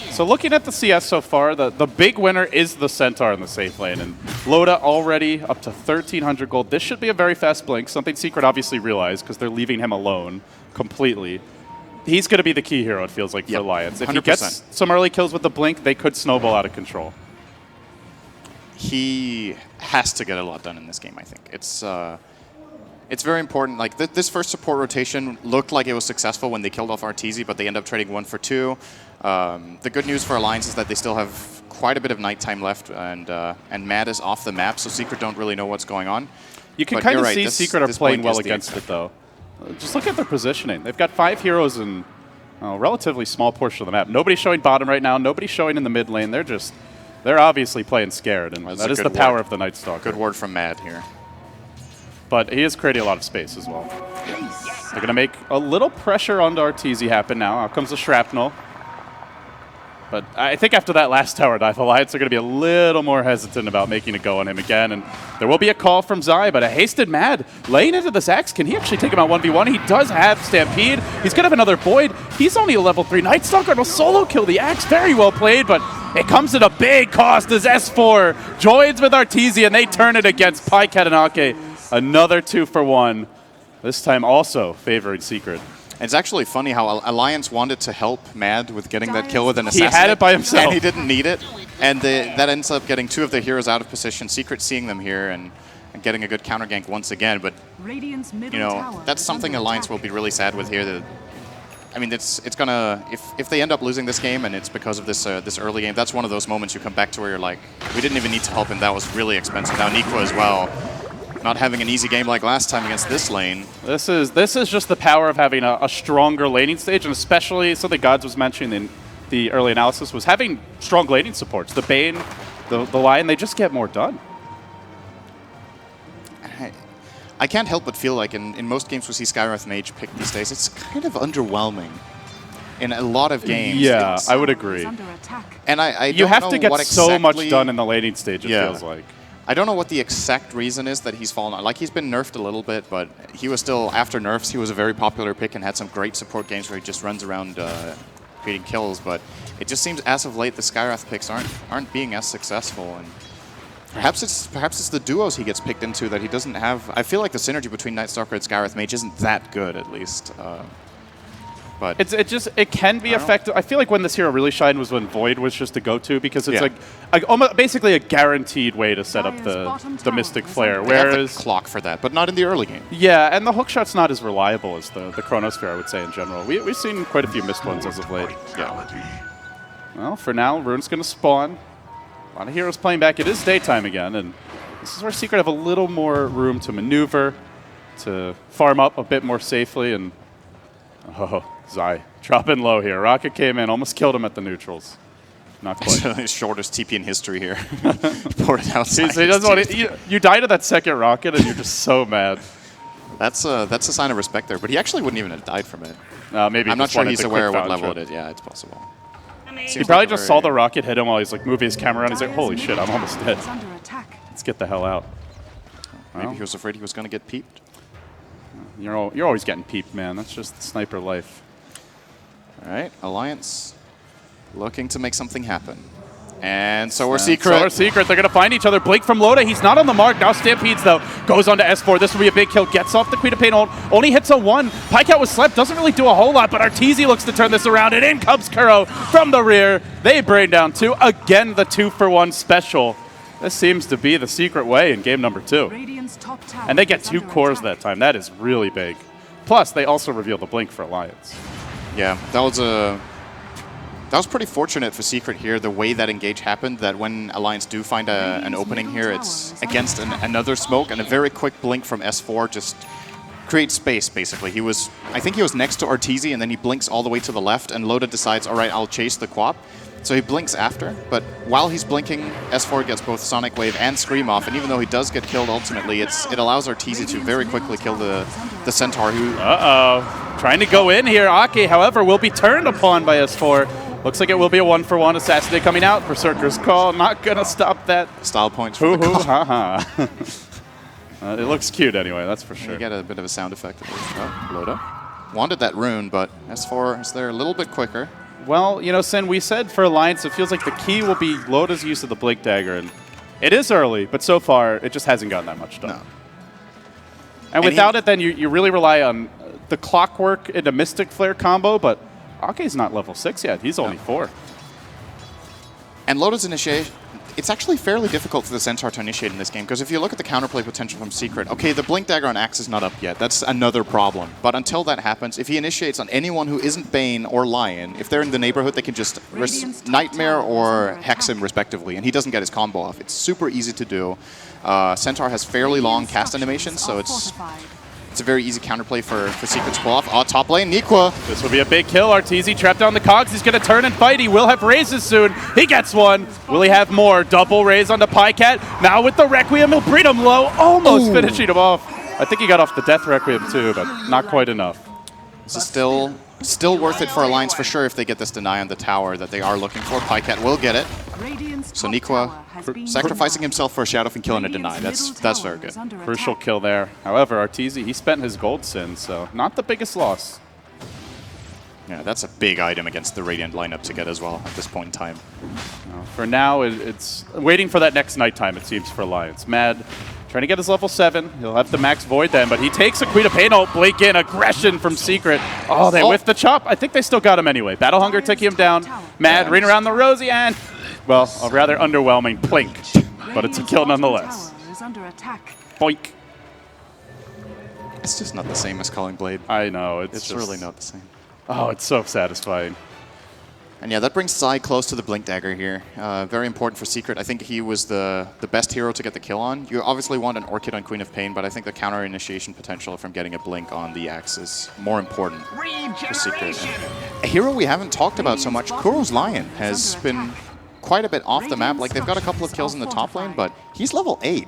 S4: So looking at the CS so far, the big winner is the Centaur in the safe lane, and Loda already up to 1,300 gold. This should be a very fast blink, something Secret obviously realized because they're leaving him alone completely. He's going to be the key hero, it feels like, for Alliance. If 100%. He gets some early kills with the blink, they could snowball out of control.
S5: He has to get a lot done in this game, I think. It's very important. Like this first support rotation looked like it was successful when they killed off Arteezy, but they end up trading 1 for 2. The good news for Alliance is that they still have quite a bit of nighttime left, and Mad is off the map, so Secret don't really know what's going on.
S4: You can kind of see Secret are playing well against it, though. Just look at their positioning. They've got 5 heroes in a relatively small portion of the map. Nobody's showing bottom right now. Nobody's showing in the mid lane. They're obviously playing scared, and that is the power of the Night Stalker.
S5: Good word from Mad here.
S4: But he is creating a lot of space as well. They're going to make a little pressure onto Arteezy happen now. Out comes the Shrapnel. But I think after that last tower dive, Alliance are going to be a little more hesitant about making a go on him again. And there will be a call from Zai, but a hasted Mad laying into this Axe. Can he actually take him out 1v1? He does have Stampede. He's going to have another Void. He's only a level 3 Night Stalker and a solo kill the Axe. Very well played, but it comes at a big cost as S4 joins with Arteezy, and they turn it against Pai Katanake. Another 2-for-1, this time also favoring Secret.
S5: It's actually funny how Alliance wanted to help Mad with getting that kill with an assassin.
S4: He had it by himself.
S5: And he didn't need it. And that ends up getting 2 of the heroes out of position. Secret seeing them here and getting a good counter gank once again. But, you know, that's something Alliance will be really sad with here. I mean, it's gonna, if they end up losing this game and it's because of this early game, that's one of those moments you come back to where you're like, we didn't even need to help him. That was really expensive. Now Nico as well. Not having an easy game like last time against this lane.
S4: This is just the power of having a stronger laning stage, and especially something Gods was mentioning in the early analysis was having strong laning supports. The Bane, the Lion, they just get more done.
S5: I can't help but feel like in most games we see Skywrath Mage pick these days, it's kind of underwhelming. in a lot of games.
S4: Yeah,
S5: It's-
S4: I would agree.
S5: And I
S4: You
S5: don't
S4: have
S5: know
S4: to get
S5: what
S4: so much
S5: exactly-
S4: done in the laning stage, it
S5: Yeah.
S4: feels like.
S5: I don't know what the exact reason is that he's fallen on. Like, he's been nerfed a little bit, but he was still, after nerfs, he was a very popular pick and had some great support games where he just runs around creating kills. But it just seems as of late the Skywrath picks aren't being as successful. And perhaps it's the duos he gets picked into that he doesn't have. I feel like the synergy between Night Stalker and Skywrath Mage isn't that good, at least. But
S4: It can be effective. I feel like when this hero really shined was when Void was just a go-to because it's
S5: Yeah.
S4: almost basically a guaranteed way to set up the Mystic Flare.
S5: they have the
S4: Whereas,
S5: clock for that, but not in the early game.
S4: yeah, and the hookshot's not as reliable as the Chronosphere, I would say, in general. We've seen quite a few missed ones as of late.
S5: Yeah.
S4: Well, for now, Rune's going to spawn. A lot of heroes playing back. It is daytime again, and this is where Secret have a little more room to maneuver, to farm up a bit more safely, and oh, Zai dropping low here. Rocket came in, almost killed him at the neutrals. Not quite.
S5: His shortest TP in history here. Poured it outside.
S4: He doesn't want to, you died to that second rocket, and you're just so mad.
S5: That's a sign of respect there, but he actually wouldn't even have died from it.
S4: Maybe
S5: I'm not
S4: just
S5: sure
S4: wanted
S5: he's
S4: to
S5: aware
S4: quick
S5: what level
S4: found
S5: it
S4: it.
S5: is. Yeah, it's possible.
S4: He probably just saw the rocket hit him while he's like moving his camera around. He's like, holy shit, I'm almost dead. Let's get the hell out.
S5: Maybe he was afraid he was going to get peeped.
S4: You're always getting peeped, man. That's just sniper life.
S5: All right, Alliance looking to make something happen. And so we're
S4: So
S5: Secret.
S4: our Secret, they're going to find each other. Blink from Loda, he's not on the mark. Now Stampedes, though, goes on to S4. This will be a big kill. Gets off the Queen of Pain ult. Only hits a 1. Pikeout was slept. Doesn't really do a whole lot, but Arteezy looks to turn this around. And in comes Kuro from the rear. They brain down 2. Again, the 2-for-1 special. This seems to be the Secret way in game number 2. And they get 2 cores that time. That is really big. Plus, they also reveal the Blink for Alliance.
S5: Yeah, that was pretty fortunate for Secret here, the way that engage happened, that when Alliance do find an opening here, it's against another smoke, and a very quick blink from S4 just creates space, basically. I think he was next to Arteezy, and then he blinks all the way to the left, and Loda decides, all right, I'll chase the Quap. So he blinks after, but while he's blinking, S4 gets both Sonic Wave and Scream off, and even though he does get killed ultimately, it allows Arteezy to very quickly kill the Centaur, who...
S4: Uh-oh. Trying to go in here. Ake, however, will be turned upon by S4. Looks like it will be a 1-for-1 Assassinate coming out. Berserker's Call, not going to stop that.
S5: Style points for the
S4: Hoo-hoo,
S5: call.
S4: ha-ha. It looks cute anyway, that's for sure.
S5: You get a bit of a sound effect of this. Oh, Loda. Wanted that rune, but S4 is there a little bit quicker.
S4: Well, you know, Sin, we said for Alliance, it feels like the key will be Loda's use of the Blink Dagger. And it is early, but so far, it just hasn't gotten that much done.
S5: No.
S4: And without it, then you really rely on the Clockwork into Mystic Flare combo, but Ake's not level 6 yet. He's only 4.
S5: And Loda's initiation, it's actually fairly difficult for the Centaur to initiate in this game, because if you look at the counterplay potential from Secret, okay, the Blink Dagger on Axe is not up yet. That's another problem. But until that happens, if he initiates on anyone who isn't Bane or Lion, if they're in the neighborhood, they can just Nightmare or Hex him, respectively, and he doesn't get his combo off. It's super easy to do. Centaur has fairly long cast animations, so it's a very easy counterplay for Secret to pull off. Top lane, Nikwa.
S4: This will be a big kill. Arteezy trapped down the cogs. He's going to turn and fight. He will have raises soon. He gets one. Will he have more? Double raise onto Pycat. Now with the Requiem, he'll breed him low. Almost finishing him off. I think he got off the Death Requiem too, but not quite enough.
S5: This is still worth it for Alliance for sure if they get this deny on the tower that they are looking for. Pycat will get it. So Nikwa sacrificing himself for a Shadow and killing a deny. That's very good.
S4: Crucial kill there. However, Arteezy, he spent his gold Sin, so not the biggest loss.
S5: Yeah, that's a big item against the Radiant lineup to get as well at this point in time.
S4: For now, it's waiting for that next nighttime, it seems, for Alliance. Mad trying to get his level 7. He'll have the max Void then, but he takes a Queen of Pain ult. Blink in, aggression from Secret. Oh, they whiffed the chop. I think they still got him anyway. Battle Hunger taking him down. Mad, ring around the Rosie, and, well, a rather underwhelming plink. But it's a kill nonetheless. Boink.
S5: It's just not the same as Calling Blade.
S4: I know,
S5: It's really not the same.
S4: Oh, it's so satisfying.
S5: And yeah, that brings Zai close to the Blink Dagger here. Very important for Secret. I think he was the best hero to get the kill on. You obviously want an Orchid on Queen of Pain, but I think the counter initiation potential from getting a Blink on the Axe is more important for Secret. And a hero we haven't talked about so much, Kuro's Lion, has been quite a bit off the map. Like, they've got a couple of kills in the top lane, but he's level 8.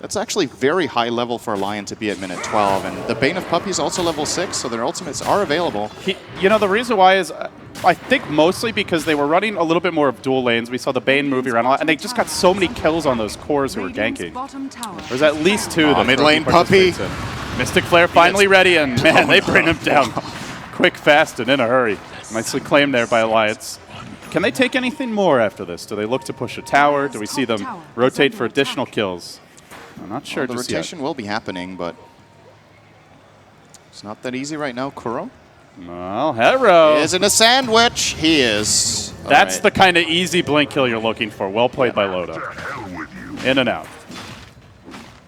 S5: That's actually very high level for a Lion to be at minute 12. And the Bane of Puppey is also level 6, so their ultimates are available.
S4: You know, the reason why is, I think mostly because they were running a little bit more of dual lanes. We saw the Bane moving around a lot, and they just got so many kills on those cores who were ganking. There's at least 2 that
S5: mid lane Puppey.
S4: Mystic Flare finally ready, and man, they bring him down quick, fast, and in a hurry. Nicely claimed there by Alliance. Can they take anything more after this? Do they look to push a tower? Do we see them rotate for additional kills? I'm not sure.
S5: Well, the rotation will be happening, but it's not that easy right now. Kuro
S4: well, Hero
S5: is in a sandwich. He is.
S4: That's the kind of easy blink kill you're looking for. Well played by Loda. In and out.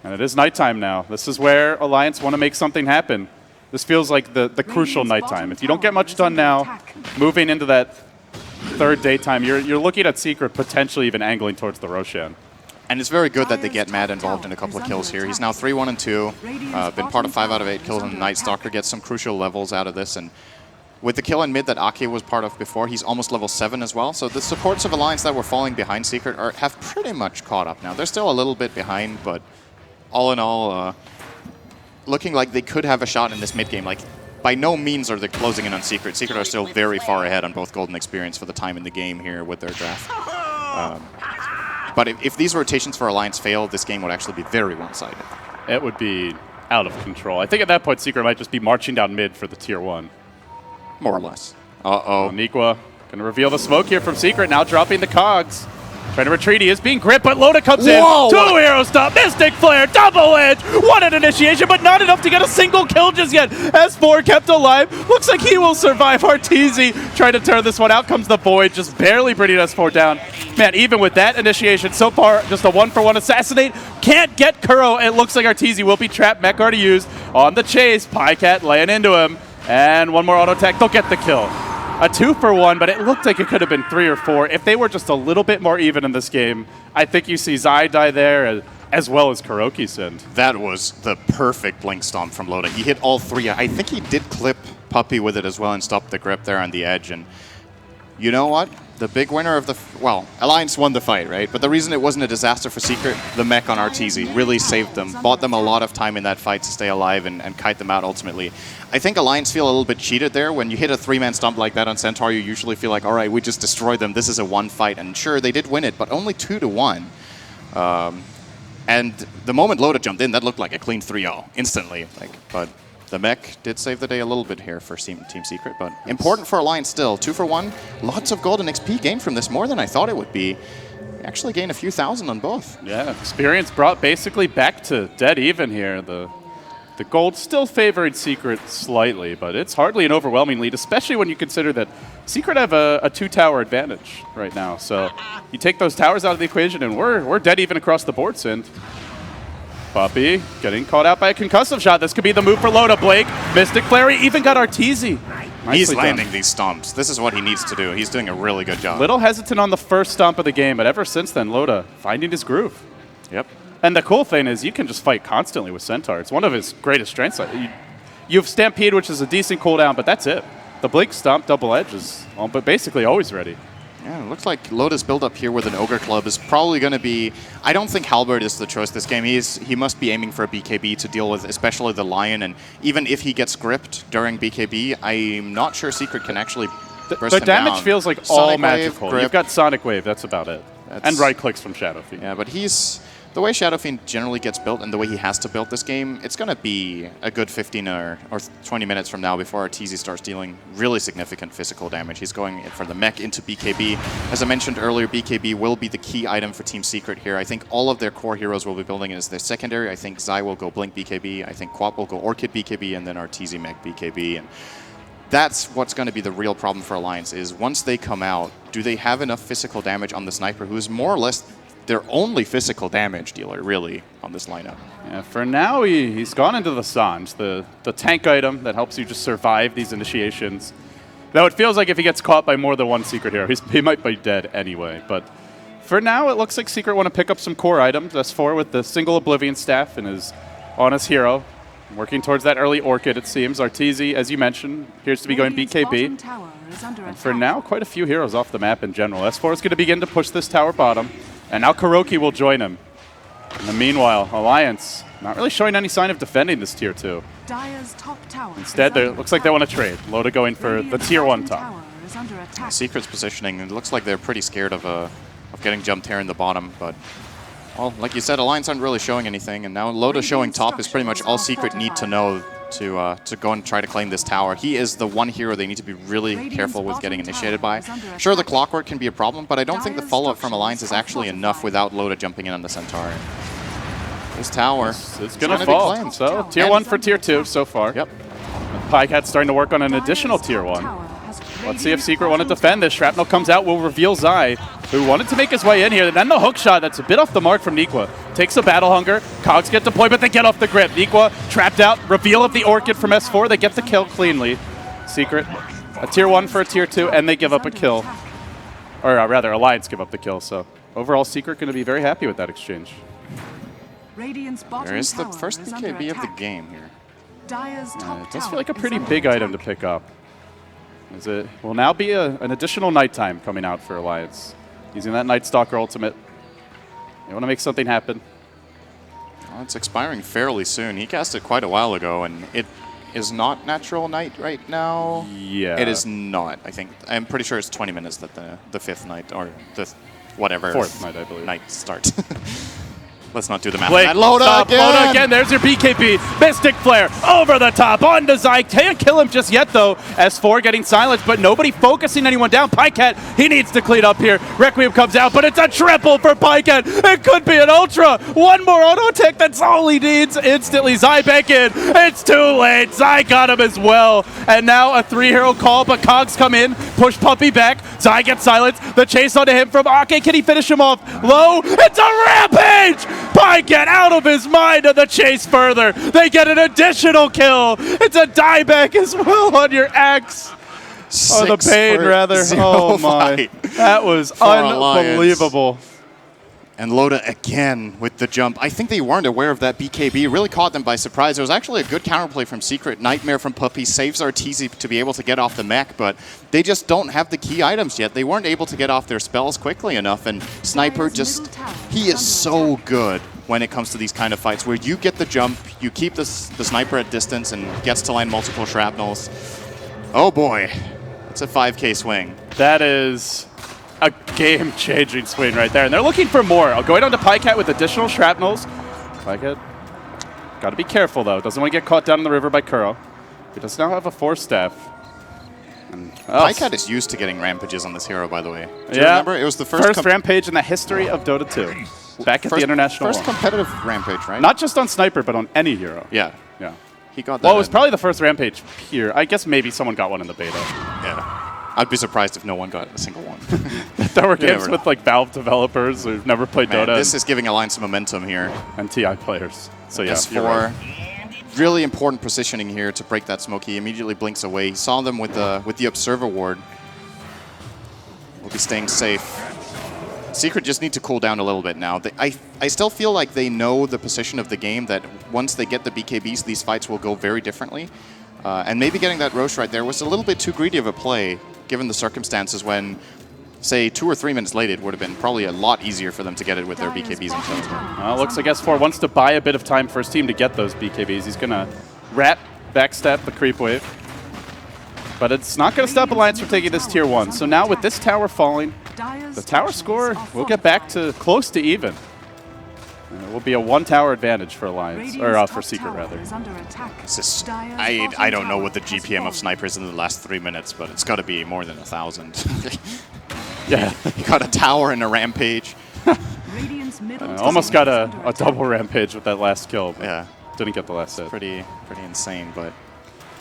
S4: And it is nighttime now. This is where Alliance want to make something happen. This feels like the crucial nighttime. If you don't get much done now, moving into that third daytime, you're looking at Secret potentially even angling towards the Roshan.
S5: And it's very good that they get Mad involved in a couple of kills here. He's now 3-1 and 2. Been part of 5 out of 8 kills, and Night Stalker gets some crucial levels out of this. And with the kill in mid that Ake was part of before, he's almost level 7 as well. So the supports of Alliance that were falling behind Secret have pretty much caught up now. They're still a little bit behind, but all in all, looking like they could have a shot in this mid game. Like, by no means are they closing in on Secret. Secret are still very far ahead on both Golden Experience for the time in the game here with their draft. But if these rotations for Alliance fail, this game would actually be very one-sided.
S4: It would be out of control. I think at that point, Secret might just be marching down mid for the tier 1.
S5: More or less. Uh-oh.
S4: Nikwa going to reveal the smoke here from Secret, now dropping the cogs. Trying to retreat, he is being gripped, but Loda comes in. 2 hero stop, Mystic Flare, double edge, 1 at initiation, but not enough to get a single kill just yet. S4 kept alive, looks like he will survive. Arteezy trying to turn this one, out comes the Void, just barely bringing S4 down. Man, even with that initiation, so far, just a 1-for-1 assassinate. Can't get Kuro, it looks like Arteezy will be trapped, mech already used. On the chase, Pycat laying into him, and 1 more auto attack, they'll get the kill. A 2-for-1, but it looked like it could have been 3 or 4. If they were just a little bit more even in this game, I think you see Zai die there as well as Kuroki Sind.
S5: That was the perfect blink stomp from Loda. He hit all 3. I think he did clip Puppey with it as well and stop the grip there on the edge. And you know what? The big winner of the... well, Alliance won the fight, right? But the reason it wasn't a disaster for Secret, the mech on Arteezy really saved them, bought them a lot of time in that fight to stay alive and kite them out ultimately. I think Alliance feel a little bit cheated there. When you hit a 3-man stomp like that on Centaur, you usually feel like, all right, we just destroyed them. This is a 1 fight. And sure, they did win it, but only 2-1. And the moment Loda jumped in, that looked like a clean 3-0 instantly. But the mech did save the day a little bit here for Team Secret, but important for Alliance still. 2-for-1, lots of golden XP gained from this, more than I thought it would be. Actually gained a few thousand on both.
S4: Yeah, experience brought basically back to dead even here. The gold still favoring Secret slightly, but it's hardly an overwhelming lead, especially when you consider that Secret have a 2-tower advantage right now. So you take those towers out of the equation, and we're dead even across the board, Sind. Puppey getting caught out by a concussive shot. This could be the move for Loda. Blake, Mystic Flare, even got Arteezy.
S5: He's landing these stomps. This is what he needs to do. He's doing a really good job.
S4: Little hesitant on the first stomp of the game, but ever since then, Loda finding his groove.
S5: Yep.
S4: And the cool thing is you can just fight constantly with Centaur. It's one of his greatest strengths. You have Stampede, which is a decent cooldown, but that's it. The Blink Stomp double edge is but basically always ready.
S5: Yeah, it looks like Loda's build-up here with an Ogre Club is probably going to be... I don't think Halberd is the choice this game. He must be aiming for a BKB to deal with, especially the Lion, and even if he gets gripped during BKB, I'm not sure Secret can actually burst
S4: the
S5: him
S4: damage
S5: down.
S4: feels like
S5: Sonic
S4: all
S5: Wave,
S4: magical.
S5: grip.
S4: You've got Sonic Wave, that's about it. And right clicks from Shadow Fiend.
S5: Yeah, but he's... The way Shadow Fiend generally gets built and the way he has to build this game, it's going to be a good 15 or 20 minutes from now before Arteezy starts dealing really significant physical damage. He's going for the mech into BKB. As I mentioned earlier, BKB will be the key item for Team Secret here. I think all of their core heroes will be building it as their secondary. I think Zai will go Blink BKB. I think Quap will go Orchid BKB, and then Arteezy mech BKB. And that's what's going to be the real problem for Alliance is once they come out, do they have enough physical damage on the Sniper, who is more or less their only physical damage dealer, really, on this lineup?
S4: Yeah, for now, he's gone into the Sanj, the tank item that helps you just survive these initiations. Though it feels like if he gets caught by more than one Secret hero, he might be dead anyway. But for now, it looks like Secret want to pick up some core items. S4 with the single Oblivion Staff and is on his hero. Working towards that early Orchid, it seems. Arteezy, as you mentioned, appears to be going BKB. And for now, quite a few heroes off the map in general. S4 is going to begin to push this tower bottom. And now Kuroki will join him. In the meanwhile, Alliance not really showing any sign of defending this tier 2.
S6: Dire's top tower
S4: Instead, it looks like they want to trade. Loda going for the tier 1 top.
S5: Secret's positioning, it looks like they're pretty scared of getting jumped here in the bottom, but well, like you said, Alliance aren't really showing anything, and now Loda showing top is pretty much all Secret need to know to go and try to claim this tower. He is the one hero they need to be really careful with getting initiated by. Sure, the clockwork can be a problem, but I don't think the follow-up from Alliance is actually enough without Loda jumping in on the Centaur. This tower
S4: it's going to fall.
S5: Claimed.
S4: So tier 1 for tier 2 so far.
S5: Yep.
S4: Pycat's starting to work on an additional tier 1. Let's see if Secret want to defend this. Shrapnel comes out, will reveal Zai, who wanted to make his way in here. Then the hook shot, that's a bit off the mark from Nikwa. Takes a battle hunger. Cogs get deployed, but they get off the grip. Nikwa trapped out. Reveal of the Orchid from S4. They get the kill cleanly. Secret, a tier 1 for a tier 2, and they give up a kill. Or rather, Alliance give up the kill. So overall, Secret going to be very happy with that exchange.
S5: There is the first BKB of the game here.
S4: It does feel like a pretty big item to pick up. As it will now be an additional nighttime coming out for Alliance. Using that Night Stalker ultimate. They want to make something happen.
S5: Well, it's expiring fairly soon. He cast it quite a while ago, and it is not natural night right now.
S4: Yeah.
S5: It is not, I think. I'm pretty sure it's 20 minutes that the 5th night, or the whatever.
S4: 4th night, I believe.
S5: Night starts. Let's not do the math.
S4: Blake,
S5: And Loda
S4: stop,
S5: again!
S4: Loda again. There's your BKB. Mystic Flare over the top onto Zai. Can't kill him just yet, though. S4 getting silenced, but nobody focusing anyone down. Pycat, he needs to clean up here. Requiem comes out, but it's a triple for Pycat. It could be an ultra. One more auto attack. That's all he needs. Instantly, Zai back in. It's too late. Zai got him as well. And now a 3-hero call, but Cogs come in. Push Puppy back. Zai gets silenced. The chase onto him from Ake. Can he finish him off? Low. It's a rampage! Pycat out of his mind and the chase further. They get an additional kill. It's a dieback as well on your axe. Oh, the pain, rather. Oh, my. That was unbelievable.
S5: And Loda again with the jump. I think they weren't aware of that BKB. Really caught them by surprise. It was actually a good counterplay from Secret. Nightmare from Puppy saves Arteezy to be able to get off the mech, but they just don't have the key items yet. They weren't able to get off their spells quickly enough, and Sniper just, he is so good when it comes to these kind of fights where you get the jump, you keep the Sniper at distance and gets to land multiple shrapnels. Oh boy, it's a 5K swing.
S4: That is a game-changing swing right there. And they're looking for more. Going on to Pycat with additional shrapnels. Pycat, got to be careful, though. Doesn't want to get caught down in the river by Kuro. He does now have a Force Staff.
S5: Pycat is used to getting rampages on this hero, by the way. Do you remember? It was the first
S4: rampage in the history of Dota 2. Back at the International
S5: First competitive rampage, right?
S4: Not just on Sniper, but on any hero.
S5: Yeah.
S4: Yeah.
S5: He got that.
S4: Well, it was probably the first rampage here. I guess maybe someone got one in the beta.
S5: Yeah. I'd be surprised if no one got a single one.
S4: There were games with like Valve developers who've never played Dota.
S5: This is giving Alliance some momentum here.
S4: And TI players. So yeah,
S5: S4, right. Really important positioning here to break that smoke. He immediately blinks away. He saw them with the Observer Ward. Will be staying safe. Secret just need to cool down a little bit now. I still feel like they know the position of the game, that once they get the BKBs, these fights will go very differently. And maybe getting that Roche right there was a little bit too greedy of a play, given the circumstances when, say, 2 or 3 minutes late, it would have been probably a lot easier for them to get it with their BKBs themselves.
S4: Well, looks like S4 wants to buy a bit of time for his team to get those BKBs. He's going to backstab the creep wave. But it's not going to stop Alliance from taking this tier 1. So now with this tower falling, the tower score will get back to close to even. It will be a 1-tower advantage for Alliance, or for Secret, rather.
S5: I don't know what the GPM of Sniper is in the last 3 minutes, but it's got to be more than 1,000.
S4: Yeah.
S5: He got a tower and a rampage.
S4: Almost got a double rampage with that last kill, but
S5: yeah.
S4: Didn't get the last hit.
S5: Pretty insane, but...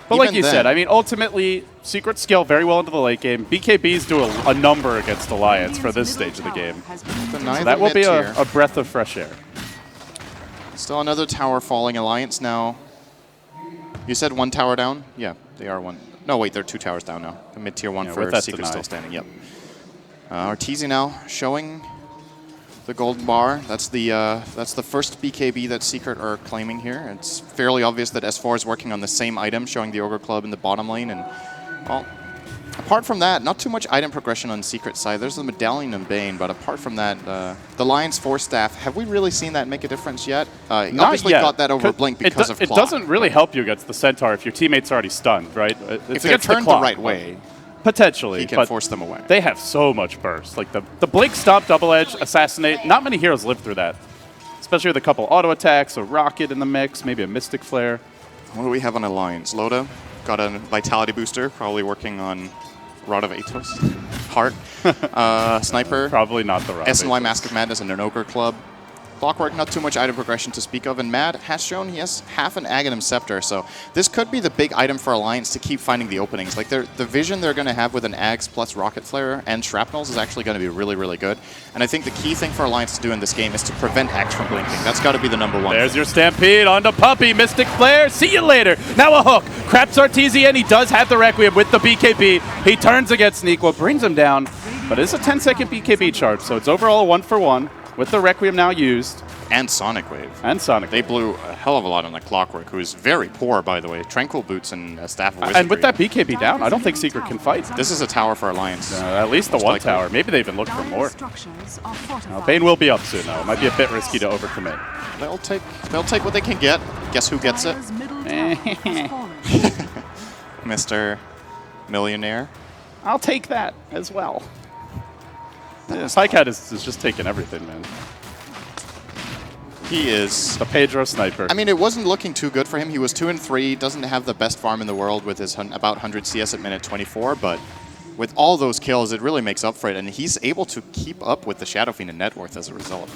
S4: But like you said, I mean, ultimately, Secret scale very well into the late game. BKBs do a number against Alliance for this stage of the game. So that will be a breath of fresh air.
S5: Still another tower falling. Alliance now. You said 1 tower down? Yeah, they are 1. No, wait, they're 2 towers down now. The mid-tier 1 for Secret still standing. Yep. Arteezy now showing the golden bar. That's the first BKB that Secret are claiming here. It's fairly obvious that S4 is working on the same item, showing the Ogre Club in the bottom lane, and well, Apart from that, not too much item progression on Secret side. There's the Medallion and Bane, but apart from that, the Lion's Force Staff, have we really seen that make a difference yet? Obviously
S4: yet.
S5: got that over Blink because of
S4: It
S5: Clock.
S4: doesn't really help you against the Centaur if your teammate's already stunned, right?
S5: If they're turned the right way,
S4: potentially,
S5: he can
S4: but
S5: force them away.
S4: they have so much burst. Like the Blink Stomp, Double Edge, Assassinate, not many heroes live through that. Especially with a couple auto attacks, a Rocket in the mix, maybe a Mystic Flare.
S5: What do we have on Alliance? Loda got a Vitality booster, probably working on Rod of Atos. Heart. Sniper.
S4: Probably not the right.
S5: SNY Mask of Madness and an Ogre Club. Clockwork, not too much item progression to speak of, and Mad has shown he has half an Aghanim Scepter, so this could be the big item for Alliance to keep finding the openings. Like, the vision they're going to have with an Ags plus Rocket Flare and Shrapnels is actually going to be really, really good, and I think the key thing for Alliance to do in this game is to prevent Ags from blinking. That's got to be the number one.
S4: There's your Stampede onto Puppey, Mystic Flare, see you later. Now a hook, craps Artesian, he does have the Requiem with the BKB. He turns against Neeko, brings him down, but it's a 10-second BKB charge, so it's overall a 1-for-1 with the Requiem now used.
S5: And Sonic Wave.
S4: And Sonic
S5: They blew a hell of a lot on the Clockwork, who is very poor, by the way. Tranquil Boots and Staff of Wizardry.
S4: And with that BKB down, I don't think Secret can fight.
S5: This is a tower for Alliance.
S4: At least the
S5: Most
S4: one
S5: likely.
S4: tower. Maybe they even look for more. Bane will be up soon, though. It might be a bit risky to overcommit.
S5: They'll take what they can get. Guess who gets it? Mr. Millionaire.
S4: I'll take that as well. Yeah, Psycat is just taking everything, man.
S5: He is.
S4: The Pedro Sniper.
S5: I mean, it wasn't looking too good for him. He was 2-3, doesn't have the best farm in the world with his about 100 CS at minute 24, but with all those kills, it really makes up for it, and he's able to keep up with the Shadow Fiend and net worth as a result.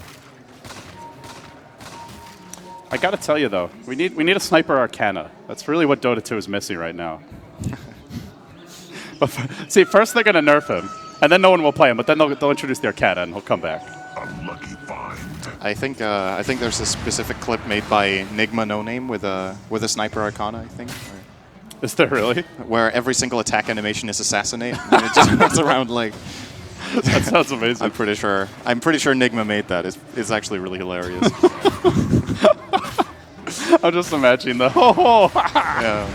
S4: I gotta tell you, though, we need a Sniper Arcana. That's really what Dota 2 is missing right now. But see, first they're gonna nerf him, and then no one will play him, but then they'll introduce the Arcana, and he'll come back.
S5: I think there's a specific clip made by Nigma No Name with a Sniper Arcana, I think.
S4: Is there really?
S5: Where every single attack animation is assassinate, and it just runs around like.
S4: That sounds amazing.
S5: I'm pretty sure Nigma made that. It's actually really hilarious.
S4: I'm just imagining the ho.
S5: Yeah.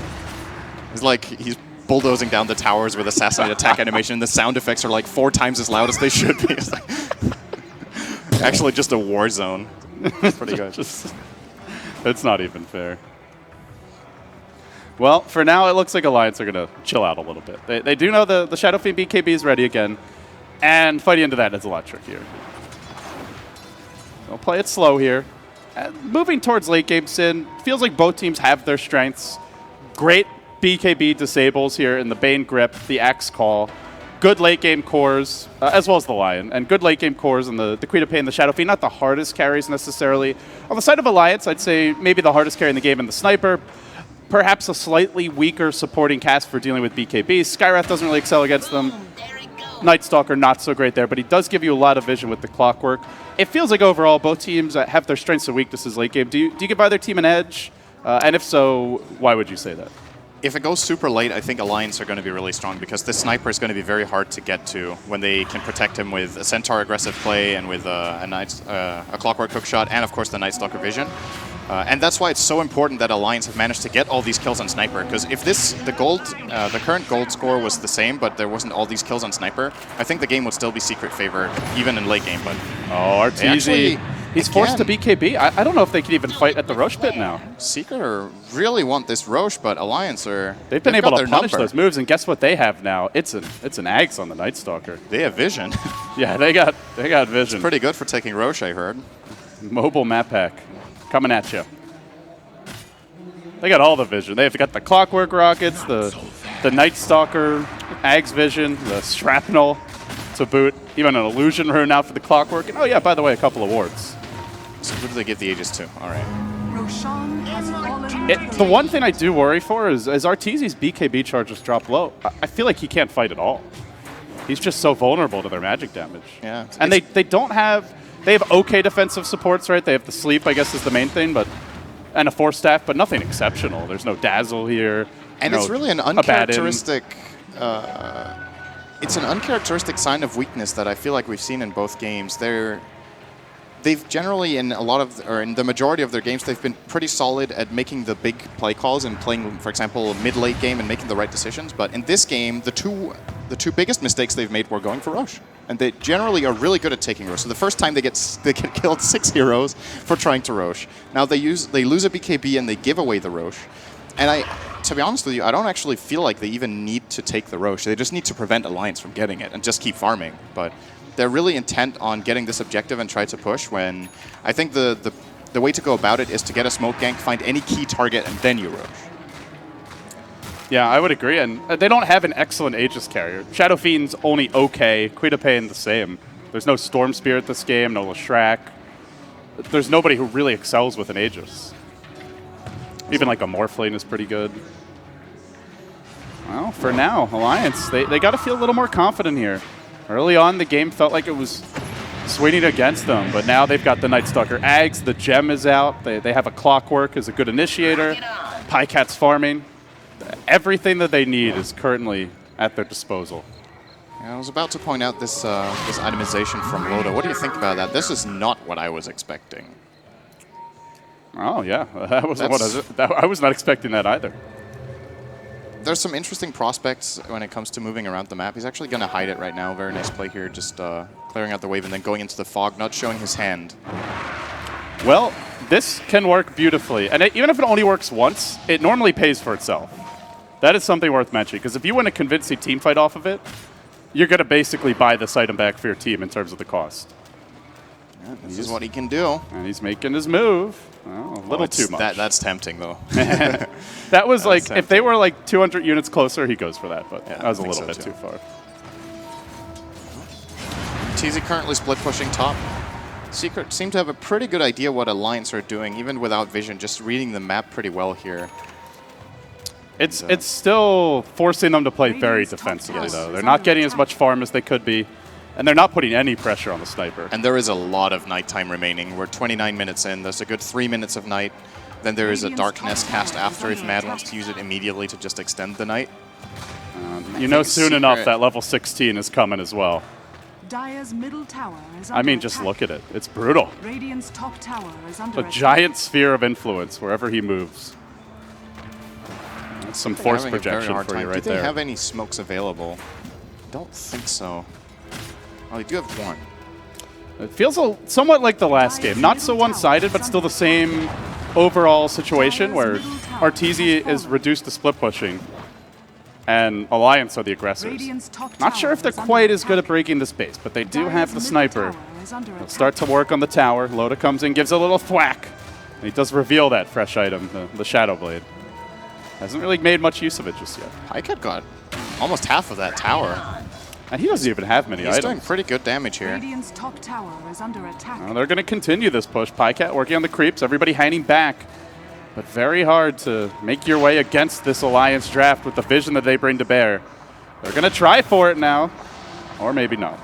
S5: It's like he's bulldozing down the towers with assassinate attack animation, and the sound effects are like 4 times as loud as they should be. It's like actually just a war zone. It's pretty good.
S4: It's not even fair. Well, for now, it looks like Alliance are going to chill out a little bit. They do know the Shadow Fiend BKB is ready again, and fighting into that is a lot trickier. They'll play it slow here. Moving towards late game, Sin, feels like both teams have their strengths. Great BKB disables here in the Bane Grip, the Axe Call. Good late game cores, as well as the Lion, and good late game cores and the Queen of Pain and the Shadow Fiend. Not the hardest carries necessarily. On the side of Alliance, I'd say maybe the hardest carry in the game in the Sniper. Perhaps a slightly weaker supporting cast for dealing with BKB. Skywrath doesn't really excel against them. Night Stalker not so great there, but he does give you a lot of vision with the Clockwork. It feels like overall both teams have their strengths and weaknesses late game. Do you give either team an edge? And if so, why would you say that?
S5: If it goes super late, I think Alliance are going to be really strong because this Sniper is going to be very hard to get to when they can protect him with a Centaur aggressive play and with a Clockwork hookshot and, of course, the Night Stalker vision. And that's why it's so important that Alliance have managed to get all these kills on Sniper, because if the current gold score was the same, but there wasn't all these kills on Sniper, I think the game would still be Secret favored, even in late game. But
S4: Arteezy, he's forced to BKB. I don't know if they can even fight at the Roche pit now.
S5: Secret really want this Roche, but Alliance
S4: they've been able to punish those moves, and guess what they have now? It's an Axe on the Night Stalker.
S5: They have vision.
S4: Yeah, they got vision.
S5: It's pretty good for taking Roche, I heard.
S4: Mobile map pack coming at you. They got all the vision. They've got the Clockwork Rockets, the Night Stalker, Ags vision, the Shrapnel to boot, even an Illusion Rune out for the Clockwork. And oh yeah, by the way, a couple awards.
S5: So who do they give the Aegis to? All right.
S4: The one thing I do worry for is as Arteezy's BKB charges drop low, I feel like he can't fight at all. He's just so vulnerable to their magic damage.
S5: Yeah.
S4: And they don't have... They have okay defensive supports, right? They have the Sleep, I guess, is the main thing, and a Force Staff, but nothing exceptional. There's no Dazzle here.
S5: And it's really an uncharacteristic... it's an uncharacteristic sign of weakness that I feel like we've seen in both games. They've generally, in the majority of their games, they've been pretty solid at making the big play calls and playing, for example, mid-late game and making the right decisions. But in this game, the two the two biggest mistakes they've made were going for Roche. And they generally are really good at taking Roche. So the first time they get killed 6 heroes for trying to Roche. Now they lose a BKB and they give away the Roche. And to be honest with you, I don't actually feel like they even need to take the Roche. They just need to prevent Alliance from getting it and just keep farming. But they're really intent on getting this objective and try to push, when I think the way to go about it is to get a smoke gank, find any key target, and then you Roche.
S4: Yeah, I would agree, and they don't have an excellent Aegis carrier. Shadow Fiend's only okay, Quita Pain the same. There's no Storm Spirit this game, no Leshrac. There's nobody who really excels with an Aegis. Even like a Morphlane is pretty good. Well, for now, Alliance, they got to feel a little more confident here. Early on, the game felt like it was swinging against them, but now they've got the Nightstalker Ags, the gem is out, they have a Clockwork as a good initiator, Pycat's farming. Everything that they need is currently at their disposal.
S5: Yeah, I was about to point out this this itemization from Loda. What do you think about that? This is not what I was expecting.
S4: Oh, yeah. I was not expecting that either.
S5: There's some interesting prospects when it comes to moving around the map. He's actually going to hide it right now. Very nice play here, just clearing out the wave and then going into the fog, not showing his hand.
S4: Well, this can work beautifully. And even if it only works once, it normally pays for itself. That is something worth mentioning, because if you win a convincing team fight off of it, you're going to basically buy this item back for your team in terms of the cost.
S5: Yeah, this is what he can do.
S4: And he's making his move. Oh, a little too much.
S5: That's tempting, though.
S4: That was like, if they were like 200 units closer, he goes for that, but
S5: yeah,
S4: that was a little bit too far.
S5: XII currently split pushing top. Secret seem to have a pretty good idea what Alliance are doing, even without vision, just reading the map pretty well here.
S4: It's still forcing them to play very defensively, though. They're not getting as much farm as they could be, and they're not putting any pressure on the sniper.
S5: And there is a lot of nighttime remaining. We're 29 minutes in. There's a good 3 minutes of night. Then there is a Darkness cast after if Mad wants to use it immediately to just extend the night.
S4: You know soon enough that level 16 is coming as well.
S6: Dire's middle tower is
S4: I mean, just look at it. It's brutal.
S6: Radiant's top tower is under
S4: A giant sphere of influence wherever he moves. That's some force projection for you right there.
S5: Do they have any smokes available? Don't think so. Oh, they do have one.
S4: It feels somewhat like the last game. Not so one-sided, but still the same overall situation where Arteezy is reduced to split pushing and Alliance are the aggressors. Not sure if they're quite as good at breaking the space, but they do have the sniper. They'll start to work on the tower. Loda comes in, gives a little thwack. And he does reveal that fresh item, the Shadow Blade. Hasn't really made much use of it just yet.
S5: Pycat got almost half of that tower.
S4: And he doesn't even have many items.
S5: He's doing pretty good damage here.
S6: Radiant's top tower is under attack.
S4: Well, they're going to continue this push. Pycat working on the creeps, everybody hanging back. But very hard to make your way against this Alliance draft with the vision that they bring to bear. They're going to try for it now. Or maybe not.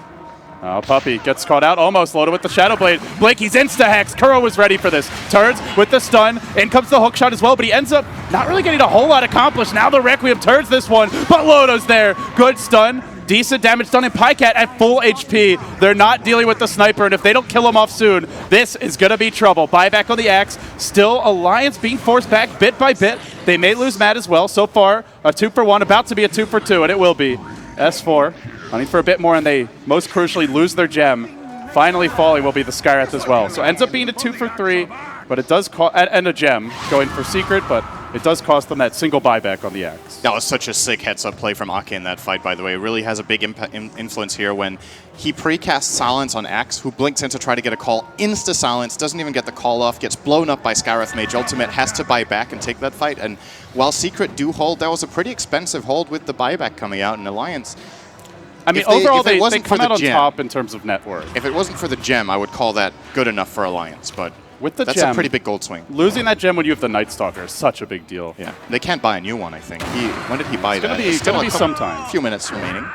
S4: Oh, Puppey gets caught out, almost loaded with the Shadow Blade. Blakey's insta-hex. Kuro was ready for this. Turns with the stun. In comes the hook shot as well, but he ends up not really getting a whole lot accomplished. Now the Requiem turns this one, but Lodo's there. Good stun. Decent damage done in Pycat at full HP. They're not dealing with the sniper, and if they don't kill him off soon, this is going to be trouble. Buyback on the axe. Still Alliance being forced back bit by bit. They may lose Matt as well. So far, a 2-for-1, about to be a 2-for-2, and it will be. S4 hunting for a bit more, and they most crucially lose their gem. Finally falling will be the Skywrath as well. So ends up being a 2-for-3, but it does cost, and a gem going for Secret, but it does cost them that single buyback on the axe.
S5: That was such a sick heads-up play from Ake in that fight, by the way. It really has a big influence here when he precasts Silence on Axe, who blinks in to try to get a call, insta-silence, doesn't even get the call off, gets blown up by Skywrath Mage Ultimate, has to buy back and take that fight. And while Secret do hold, that was a pretty expensive hold with the buyback coming out in Alliance.
S4: I mean, overall, they come out on top in terms of net worth.
S5: If it wasn't for the gem, I would call that good enough for Alliance, but
S4: with the
S5: that's
S4: gem,
S5: a pretty big gold swing.
S4: Losing that gem when you have the Night Stalker is such a big deal.
S5: Yeah, they can't buy a new one, I think. When did he buy that?
S4: It's going to be sometime.
S5: A few minutes remaining.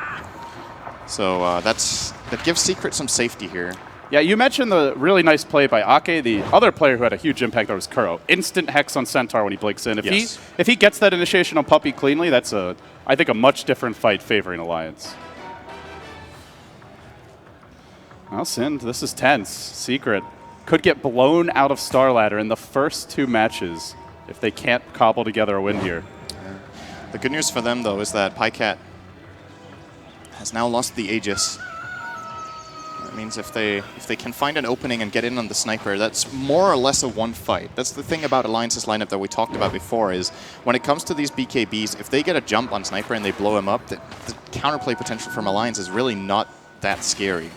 S5: So that gives Secret some safety here.
S4: Yeah, you mentioned the really nice play by Ake. The other player who had a huge impact there was Kuro. Instant Hex on Centaur when he blinks in. If he gets that initiation on Puppey cleanly, that's I think a much different fight favoring Alliance. Well, Sind, this is tense. Secret could get blown out of Starladder in the first 2 matches if they can't cobble together a win here.
S5: The good news for them, though, is that Pycat has now lost the Aegis. That means if they can find an opening and get in on the sniper, that's more or less a one fight. That's the thing about Alliance's lineup that we talked about before, is when it comes to these BKBs, if they get a jump on sniper and they blow him up, the counterplay potential from Alliance is really not that scary.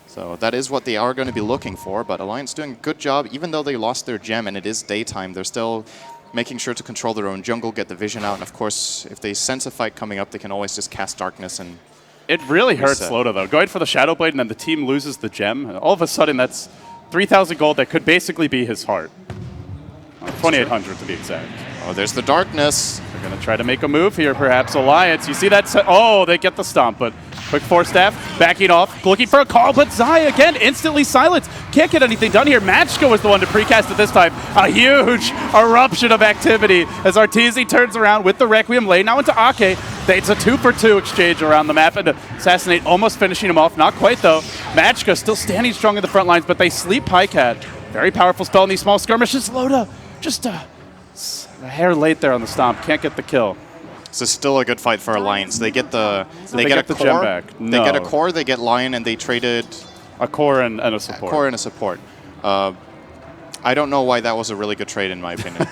S5: So that is what they are going to be looking for, but Alliance doing a good job. Even though they lost their gem and it is daytime, they're still making sure to control their own jungle, get the vision out, and of course, if they sense a fight coming up, they can always just cast darkness and
S4: It really hurts Loda, though. Going for the Shadow Blade and then the team loses the gem. All of a sudden, that's 3,000 gold that could basically be his heart. 2,800 to be exact.
S5: Oh, there's the darkness.
S4: They're going to try to make a move here, perhaps. Alliance, you see that? Oh, they get the stomp, but quick force staff, backing off, looking for a call, but Zai again, instantly silenced. Can't get anything done here. Matchko was the one to precast it this time. A huge eruption of activity as Arteezy turns around with the Requiem lane. Now into Ake. It's a 2-for-2 exchange around the map, and Assassinate almost finishing him off. Not quite, though. Matchko still standing strong in the front lines, but they sleep Pycat. Very powerful spell in these small skirmishes. Loda, just a hair late there on the stomp. Can't get the kill.
S5: This is still a good fight for Alliance. They get the
S4: They get the gem back.
S5: They get a core, they get Lion, and they traded
S4: a core and a support.
S5: A core and a support. I don't know why that was a really good trade, in my opinion.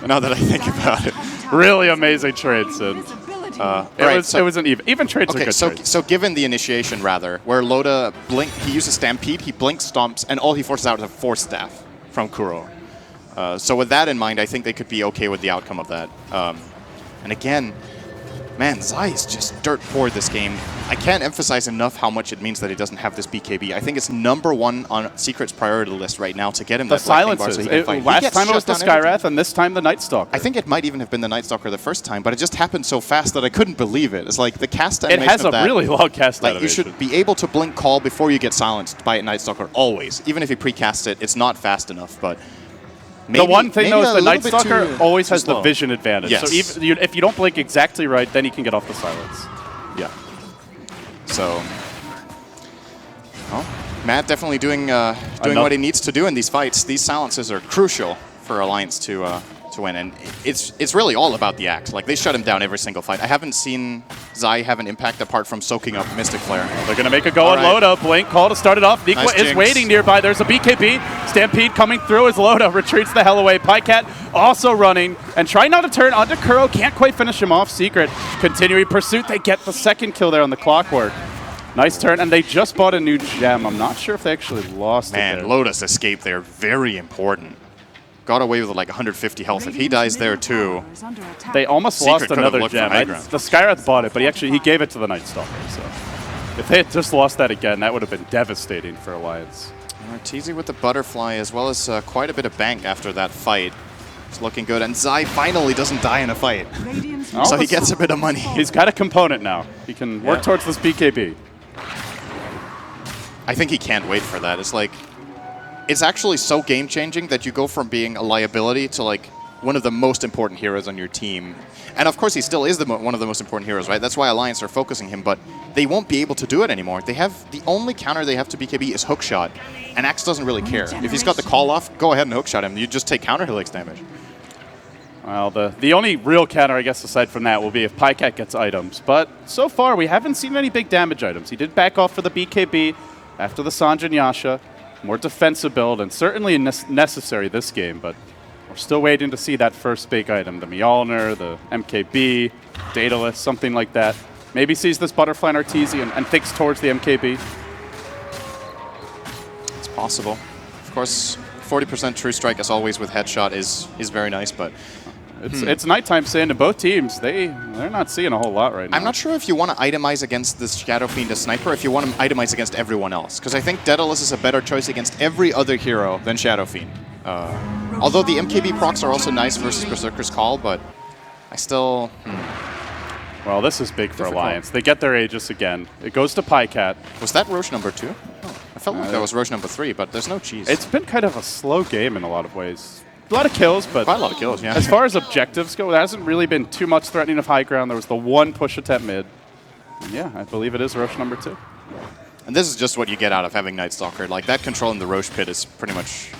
S5: Now that I think about it.
S4: Really amazing trade, Sid. It was an even trades are
S5: okay,
S4: good trades.
S5: So given the initiation, rather, where Loda he uses Stampede, he blink stomps, and all he forces out is a Force Staff from Kuro. So with that in mind, I think they could be okay with the outcome of that. And again, man, Zai is just dirt poor this game. I can't emphasize enough how much it means that he doesn't have this BKB. I think it's #1 on Secret's priority list right now to get him
S4: the
S5: that silences.
S4: silences.
S5: So he can fight.
S4: Last time it was the Skywrath, and this time the Night Stalker.
S5: I think it might even have been the Night Stalker the first time, but it just happened so fast that I couldn't believe it. It's like the cast animation
S4: It has a
S5: of that,
S4: really long cast
S5: like
S4: animation.
S5: you should be able to blink call before you get silenced by a Night Stalker, always. Even if you precast it, it's not fast enough, but maybe,
S4: the one thing, though, is the Night
S5: little bit
S4: Stalker always has the vision advantage.
S5: Yes.
S4: So even, if you don't blink exactly right, then you can get off the silence.
S5: Yeah. So, well, Matt definitely doing what he needs to do in these fights. These silences are crucial for Alliance to win, and it's really all about the axe. Like, they shut him down every single fight. I haven't seen Zai have an impact apart from soaking up Mystic Flare.
S4: They're going to make a go on Loda. Blink call to start it off. Nikwa
S5: Nice
S4: is
S5: jinx.
S4: waiting nearby. There's a BKB. Stampede coming through as Loda retreats the hell away. Pycat also running and trying not to turn onto Kuro. Can't quite finish him off. Secret continuing pursuit. They get the second kill there on the Clockwork. Nice turn, and they just bought a new gem. I'm not sure if they actually lost it there.
S5: Man, Lotus escape there, very important. Got away with like 150 health. If he dies there too,
S4: They almost
S5: Secret
S4: lost
S5: could have
S4: another
S5: looked for
S4: gem.
S5: high ground.
S4: The Skywrath bought it, but he gave it to the Night Stalker. So if they had just lost that again, that would have been devastating for Alliance.
S5: Arteezy with the butterfly, as well as quite a bit of bank after that fight. It's looking good, and Zai finally doesn't die in a fight. So he gets a bit of money.
S4: He's got a component now. He can work towards this BKB.
S5: I think he can't wait for that. It's like, it's actually so game-changing that you go from being a liability to like one of the most important heroes on your team. And of course, he still is one of the most important heroes, right? That's why Alliance are focusing him, but they won't be able to do it anymore. They have the only counter they have to BKB is hookshot, and Axe doesn't really care. If he's got the call off, go ahead and hookshot him. You just take counter Helix damage.
S4: Well, the only real counter, I guess, aside from that, will be if Pycat gets items. But so far, we haven't seen any big damage items. He did back off for the BKB after the Sanjin Yasha. More defensive build, and certainly necessary this game, but we're still waiting to see that first big item. The Mjolnir, the MKB, Daedalus, something like that. Maybe sees this Butterfly and Arteezy and thinks towards the MKB.
S5: It's possible. Of course, 40% true strike, as always, with headshot is very nice, but
S4: It's nighttime, Sin, and both teams, they're not seeing a whole lot right now.
S5: I'm not sure if you want to itemize against this Shadow Fiend as Sniper, if you want to itemize against everyone else, because I think Daedalus is a better choice against every other hero than Shadow Fiend. Although the MKB procs are also nice versus Berserker's Call, but I still...
S4: Well, this is big for Alliance. They get their Aegis again. It goes to Pycat.
S5: Was that Roche number 2? Oh, I felt like that was Roche number 3, but there's no cheese.
S4: It's been kind of a slow game in a lot of ways. A lot of kills, but
S5: quite a lot of kills, yeah.
S4: As far as objectives go, there hasn't really been too much threatening of high ground. There was the one push attempt mid. And yeah, I believe it is Roche number 2.
S5: And this is just what you get out of having Night Stalker. Like, that control in the Roche pit is pretty much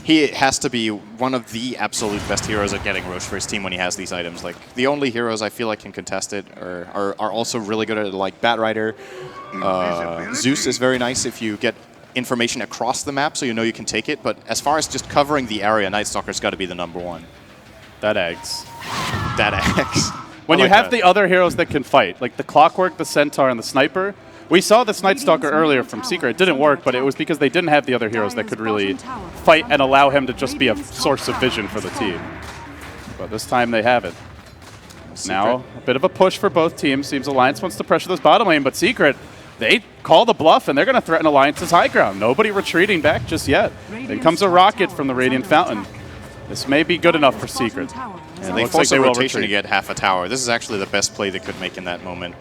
S5: He has to be one of the absolute best heroes at getting Roche for his team when he has these items. Like, the only heroes I feel like can contest it are also really good at it, like Batrider. Zeus is very nice if you get information across the map so you know you can take it, but as far as just covering the area, Night Stalker's got to be the #1.
S4: That eggs.
S5: That X.
S4: When
S5: I
S4: you
S5: like
S4: have
S5: that.
S4: the other heroes that can fight, like the Clockwork, the Centaur, and the Sniper, we saw this Night Stalker earlier from Secret. It didn't work, but it was because they didn't have the other heroes that could really fight and allow him to just be a source of vision for the team. But this time they have it. Now, a bit of a push for both teams. Seems Alliance wants to pressure this bottom lane, but Secret, they call the bluff, and they're going to threaten Alliance's high ground. Nobody retreating back just yet. Then comes a rocket from the Radiant Fountain. This may be good enough for Secret.
S5: And they
S4: looks
S5: force
S4: like
S5: a
S4: they will
S5: rotation to
S4: retreat.
S5: get half a tower. This is actually the best play they could make in that moment.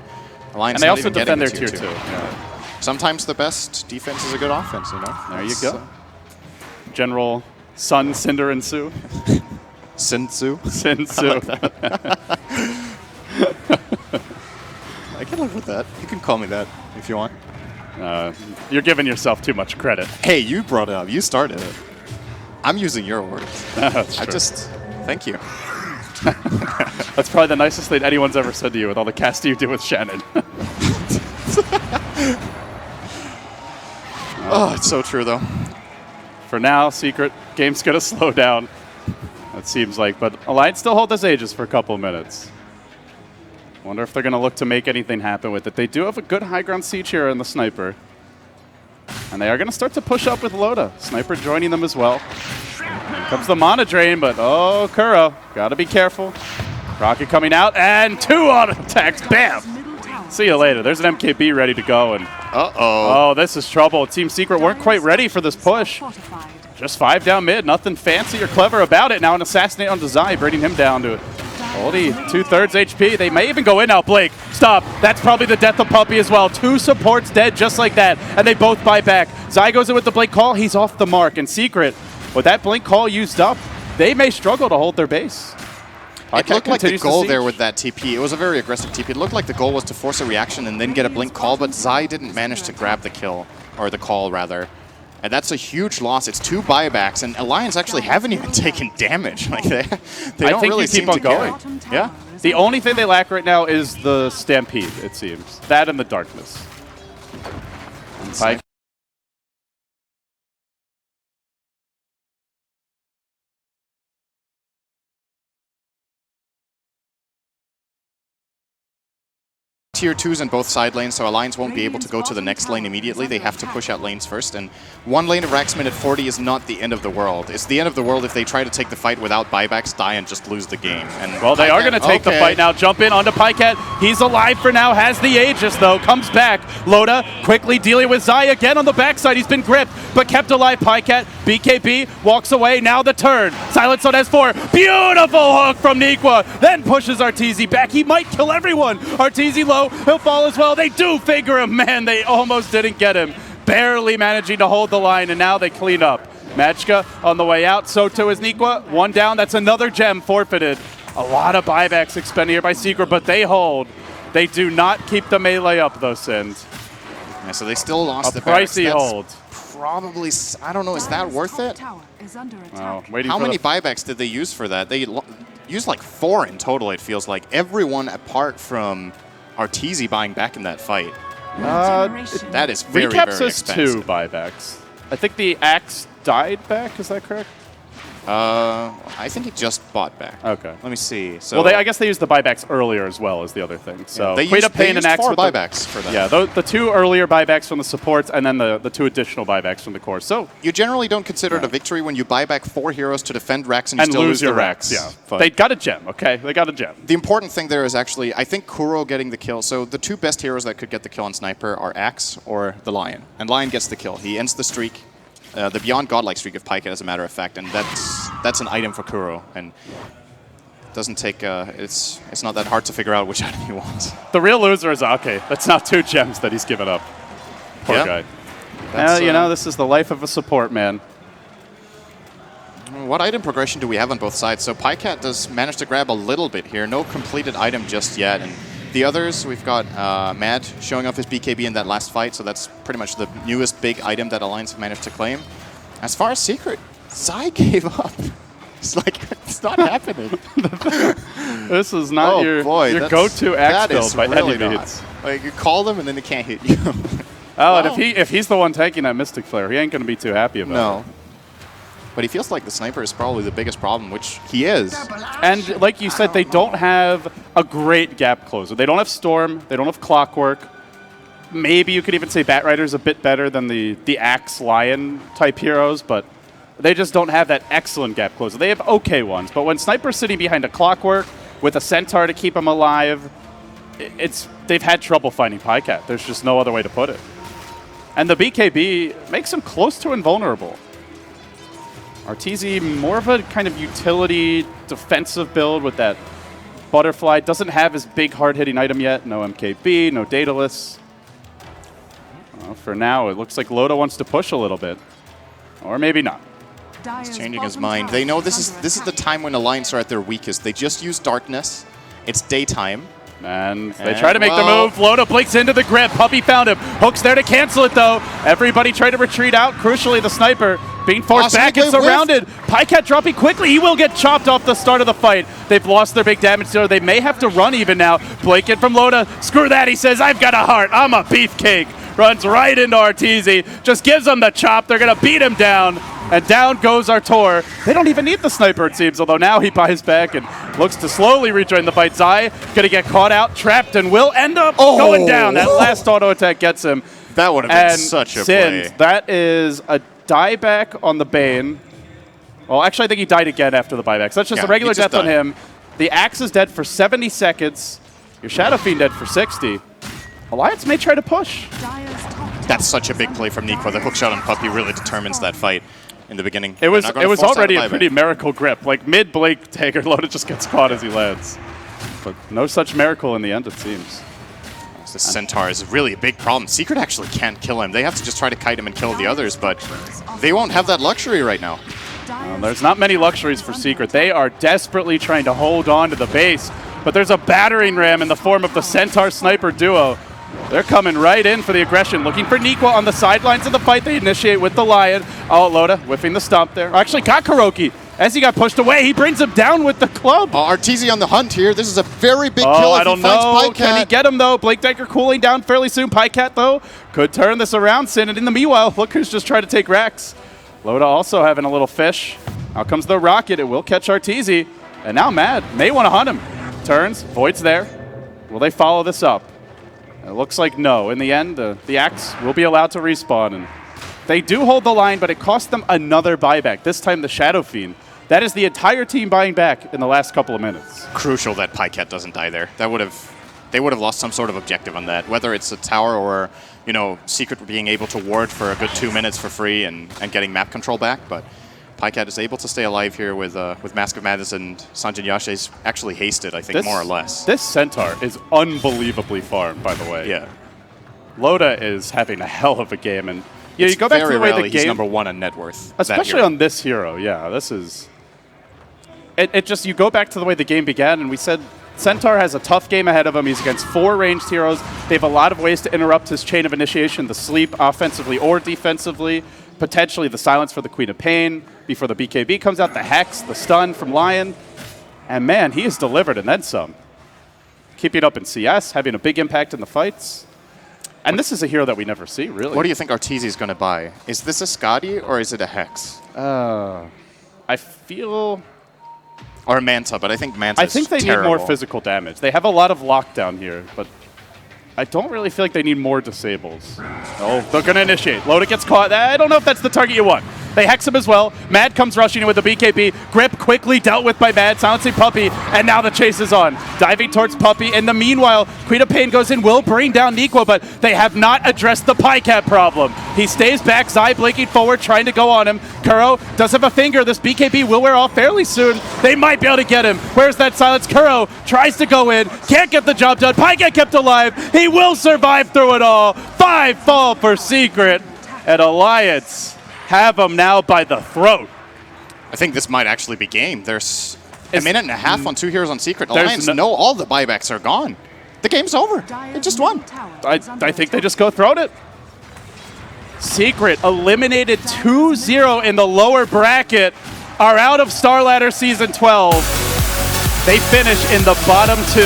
S5: Alliance
S4: And they
S5: not
S4: also
S5: even getting
S4: defend
S5: the
S4: their tier 2.
S5: Yeah. Sometimes the best defense is a good offense, you know?
S4: There you go. General Sun, Cinder, and Sue.
S5: Sinsu.
S4: Sinsu.
S5: I can live with that. You can call me that if you want.
S4: You're giving yourself too much credit.
S5: Hey, you brought it up. You started it. I'm using your words.
S4: That's
S5: I
S4: true.
S5: just... Thank you.
S4: That's probably the nicest thing anyone's ever said to you with all the casting you do with Shannon.
S5: Oh, it's so true, though.
S4: For now, Secret, game's going to slow down. It seems like, but Alliance still hold this Aegis for a couple of minutes. Wonder if they're going to look to make anything happen with it. They do have a good high ground siege here in the Sniper. And they are going to start to push up with Loda. Sniper joining them as well. Here comes the Mana Drain, but oh, Kuro, got to be careful. Rocket coming out, and 2 auto attacks, bam! See you later. There's an MKB ready to go, and oh, this is trouble. Team Secret weren't quite ready for this push. Just 5 down mid, nothing fancy or clever about it. Now an assassinate on Zai, bringing him down to only 2/3 HP. They may even go in now. Blake, stop. That's probably the death of Puppy as well. 2 supports dead just like that, and they both buy back. Zai goes in with the Blink call. He's off the mark, and Secret, with that Blink call used up, they may struggle to hold their base.
S5: It looked like the
S4: continues to
S5: goal
S4: siege.
S5: there with that TP. It was a very aggressive TP. It looked like the goal was to force a reaction and then get a Blink call, but Zai didn't manage to grab the kill, or the call rather. And that's a huge loss. It's 2 buybacks, and Alliance actually haven't even taken damage. Like they don't
S4: think
S5: really
S4: you keep
S5: seem
S4: on
S5: to
S4: going.
S5: care. Yeah.
S4: The only thing they lack right now is the Stampede, it seems. That and the darkness.
S5: Tier 2s in both side lanes, so Alliance won't be able to go to the next lane immediately. They have to push out lanes first, and 1 lane of Raxman at 40 is not the end of the world. It's the end of the world if they try to take the fight without buybacks, die, and just lose the game. And
S4: Well, they are going to take the fight now. Jump in onto Pycat. He's alive for now. Has the Aegis, though. Comes back. Loda quickly dealing with Zai again on the backside. He's been gripped, but kept alive. Pycat. BKB walks away. Now the turn. Silence on S4. Beautiful hook from Nikwa. Then pushes Arteezy back. He might kill everyone. Arteezy low. He'll fall as well. They do figure him. Man, they almost didn't get him. Barely managing to hold the line, and now they clean up. Magicka on the way out. So too is Nikwa. 1 down. That's another gem forfeited. A lot of buybacks expended here by Secret, but they hold. They do not keep the melee up, though, Sind.
S5: Yeah, so they still lost the
S4: pricey
S5: backs.
S4: hold.
S5: Probably, I don't know, is that worth it?
S4: Oh, waiting
S5: How
S4: for
S5: many
S4: the
S5: buybacks did they use for that? They used like 4 in total, it feels like. Everyone apart from Arteezy buying back in that fight. That is very,
S4: Recap
S5: very
S4: says
S5: expensive.
S4: 2 buybacks. I think the Axe died back. Is that correct?
S5: I think he just bought back.
S4: Okay.
S5: Let me see. So
S4: Well, I guess they used the buybacks earlier as well as the other thing. So
S5: they
S4: Queen
S5: used,
S4: of Pain
S5: they
S4: and
S5: used
S4: Axe
S5: 4
S4: with the-
S5: buybacks for that.
S4: Yeah, the 2 earlier buybacks from the supports, and then the 2 additional buybacks from the core. So
S5: You generally don't consider it a victory when you buy back 4 heroes to defend Rax and you
S4: and
S5: still
S4: lose
S5: the
S4: your
S5: Rax.
S4: Rex. Yeah,
S5: But
S4: they got a gem. Okay, they got a gem.
S5: the important thing there is actually, I think Kuro getting the kill. So the 2 best heroes that could get the kill on Sniper are Axe or the Lion. And Lion gets the kill. He ends the streak. The Beyond Godlike streak of Pycat, as a matter of fact, and that's an item for Kuro, and doesn't take. It's not that hard to figure out which item he wants.
S4: The real loser is Ake. That's not 2 gems that he's given up. Poor
S5: Yeah.
S4: guy.
S5: That's,
S4: You know, this is the life of a support man.
S5: What item progression do we have on both sides? So Pycat does manage to grab a little bit here. No completed item just yet, and the others, we've got Mad showing off his BKB in that last fight, so that's pretty much the newest big item that Alliance managed to claim. As far as Secret, Zai gave up. It's like, it's not happening.
S4: This is not your go-to axe build by any means.
S5: Like, you call them and then they can't hit you.
S4: Oh, and if he's the one taking that Mystic Flare, he ain't going to be too happy about it.
S5: No. But he feels like the sniper is probably the biggest problem, which he is.
S4: And like you said, they don't have a great gap closer. They don't have Storm. They don't have Clockwork. Maybe you could even say Batrider's a bit better than the Axe Lion type heroes, but they just don't have that excellent gap closer. They have okay ones, but when Sniper's sitting behind a Clockwork with a Centaur to keep him alive, they've had trouble finding Pycat. There's just no other way to put it. And the BKB makes him close to invulnerable. Arteezy, more of a kind of utility defensive build with that Butterfly. Doesn't have his big hard-hitting item yet. No MKB, no Daedalus. Well, for now, it looks like Loda wants to push a little bit. Or maybe not.
S5: He's changing his mind. They know this is the time when Alliance are at their weakest. They just use darkness. It's daytime.
S4: And they try to make the move. Loda blinks into the grip. Puppy found him. Hook's there to cancel it, though. Everybody tried to retreat out. Crucially, the sniper being forced back and surrounded. Pycat dropping quickly. He will get chopped off the start of the fight. They've lost their big damage dealer. They may have to run even now. Blink in from Loda. Screw that. He says, I've got a heart. I'm a beefcake. Runs right into Arteezy. Just gives him the chop. They're going to beat him down. And down goes Artur. They don't even need the sniper, it seems, although now he buys back and looks to slowly rejoin the fight. Zai going to get caught out, trapped, and will end up going down. That last auto attack gets him.
S5: That would have been such a play.
S4: That is a dieback on the Bane. Well, actually, I think he died again after the buyback. So that's just a regular death on him. The Axe is dead for 70 seconds. Your Shadow Fiend dead for 60. Alliance may try to push.
S5: That's such a big play from Nico. The hookshot on Puppy really determines that fight in the beginning.
S4: It was already a pretty miracle grip. Like mid-Blake Taker, Loda just gets caught as he lands. But no such miracle in the end, it seems.
S5: The Centaur is really a big problem. Secret actually can't kill him. They have to just try to kite him and kill the others, but they won't have that luxury right now.
S4: There's not many luxuries for Secret. They are desperately trying to hold on to the base, but there's a battering ram in the form of the Centaur Sniper duo. They're coming right in for the aggression, looking for Nikwa on the sidelines of the fight. They initiate with the Lion. Oh, Loda whiffing the stomp there. Actually, got Kuroki. As he got pushed away, he brings him down with the club.
S5: Arteezy on the hunt here. This is a very big kill if he finds Pycat.
S4: Can he get him, though? Blake Decker cooling down fairly soon. Pycat, though, could turn this around. Sin, and in the meanwhile, look who's just trying to take Rex. Loda also having a little fish. Out comes the rocket. It will catch Arteezy. And now Mad may want to hunt him. Turns. Void's there. Will they follow this up? It looks like no. In the end, the Axe will be allowed to respawn. And they do hold the line, but it cost them another buyback. This time the Shadow Fiend. That is the entire team buying back in the last couple of minutes.
S5: Crucial that Pycat doesn't die there. They would have lost some sort of objective on that, whether it's a tower or, you know, Secret being able to ward for a good 2 minutes for free and getting map control back. But Pycat is able to stay alive here with Mask of Madness, and Sanjin Yashe's actually hasted, I think, more or less.
S4: This Centaur is unbelievably farmed, by the way.
S5: Yeah.
S4: Loda is having a hell of a game, and you go back to the way the game.
S5: He's number one on net worth,
S4: especially on this hero. Yeah, this is. It just, you go back to the way the game began, and we said Centaur has a tough game ahead of him. He's against 4 ranged heroes. They have a lot of ways to interrupt his chain of initiation, the sleep offensively or defensively, potentially the silence for the Queen of Pain before the BKB comes out, the Hex, the stun from Lion. And man, he has delivered and then some. Keeping up in CS, having a big impact in the fights. And this is a hero that we never see, really.
S5: What do you think Arteezy is going to buy? Is this a Skadi or is it a Hex?
S4: I feel...
S5: Or a Manta, but I think Manta is
S4: they need more physical damage. They have a lot of lockdown here, but I don't really feel like they need more disables. Oh, they're going to initiate. Loda gets caught. I don't know if that's the target you want. They hex him as well. Mad comes rushing in with the BKB. Grip quickly dealt with by Mad, silencing Puppy, and now the chase is on. Diving towards Puppy. In the meanwhile, Queen of Pain goes in, will bring down Nikwa, but they have not addressed the Pycat problem. He stays back, Zai blinking forward, trying to go on him. Kuro does have a finger. This BKB will wear off fairly soon. They might be able to get him. Where's that silence? Kuro tries to go in, can't get the job done. Pycat kept alive. He will survive through it all. 5 fall for Secret, and Alliance have him now by the throat.
S5: I think this might actually be game. There's a minute and a half on 2 heroes on Secret. Alliance know all the buybacks are gone. The game's over. They just won.
S4: I think they just go throat it. Secret eliminated 2-0 in the lower bracket, are out of Starladder Season 12. They finish in the bottom 2.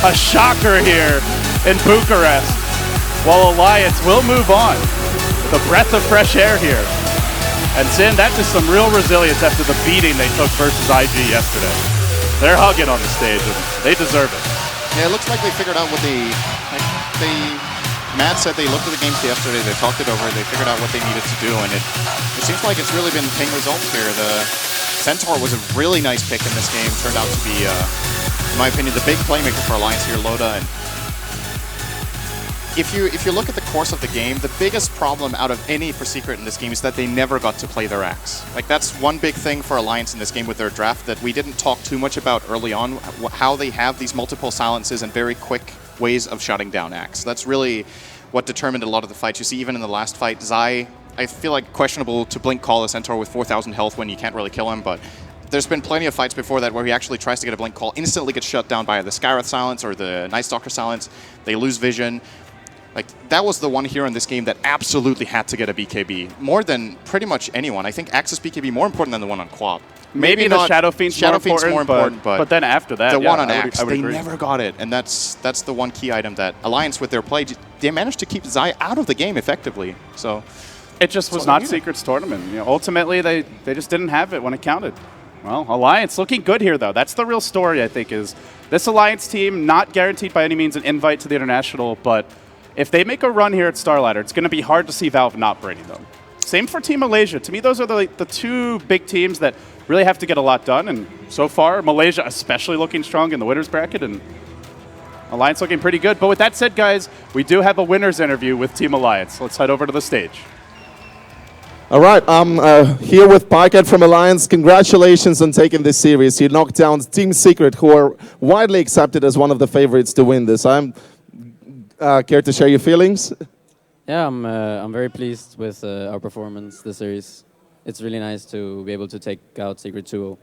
S4: A shocker here in Bucharest. While Alliance will move on. The breath of fresh air here. And Sin, that's just some real resilience after the beating they took versus IG yesterday. They're hugging on the stage, and they deserve it.
S5: Yeah, it looks like they figured out what Matt said they looked at the games yesterday, they talked it over, they figured out what they needed to do, and it seems like it's really been paying results here. The Centaur was a really nice pick in this game, turned out to be, in my opinion, the big playmaker for Alliance here, Loda. And if you look at the course of the game, the biggest problem out of any for Secret in this game is that they never got to play their axe. Like, that's one big thing for Alliance in this game with their draft that we didn't talk too much about early on, how they have these multiple silences and very quick ways of shutting down axe. That's really what determined a lot of the fights. You see, even in the last fight, XII, I feel like questionable to blink call a Centaur with 4,000 health when you can't really kill him, but there's been plenty of fights before that where he actually tries to get a blink call, instantly gets shut down by the Skywrath silence or the Night Stalker silence. They lose vision. Like, that was the one hero in this game that absolutely had to get a BKB, more than pretty much anyone. I think Axe's BKB more important than the one on Quab.
S4: Maybe the Shadow Fiend's more important, but then after that,
S5: the
S4: yeah,
S5: one on
S4: I would
S5: Axe, they
S4: agree.
S5: never got it, and that's the one key item that Alliance with their play, they managed to keep XII out of the game effectively. So
S4: it just was not Secret's tournament. You know, ultimately, they just didn't have it when it counted. Well, Alliance looking good here, though. That's the real story, I think, is this Alliance team, not guaranteed by any means an invite to the International, but if they make a run here at Starladder, it's going to be hard to see Valve not bringing them. Same for Team Malaysia. To me, those are the two big teams that really have to get a lot done, and so far, Malaysia especially looking strong in the winners bracket, and Alliance looking pretty good. But with that said, guys, we do have a winners interview with Team Alliance. Let's head over to the stage.
S7: All right, I'm here with Parket from Alliance. Congratulations on taking this series. You knocked down Team Secret, who are widely accepted as one of the favorites to win this. I'm care to share your feelings?
S8: Yeah, I'm very pleased with our performance this series. It's really nice to be able to take out Secret 2-0.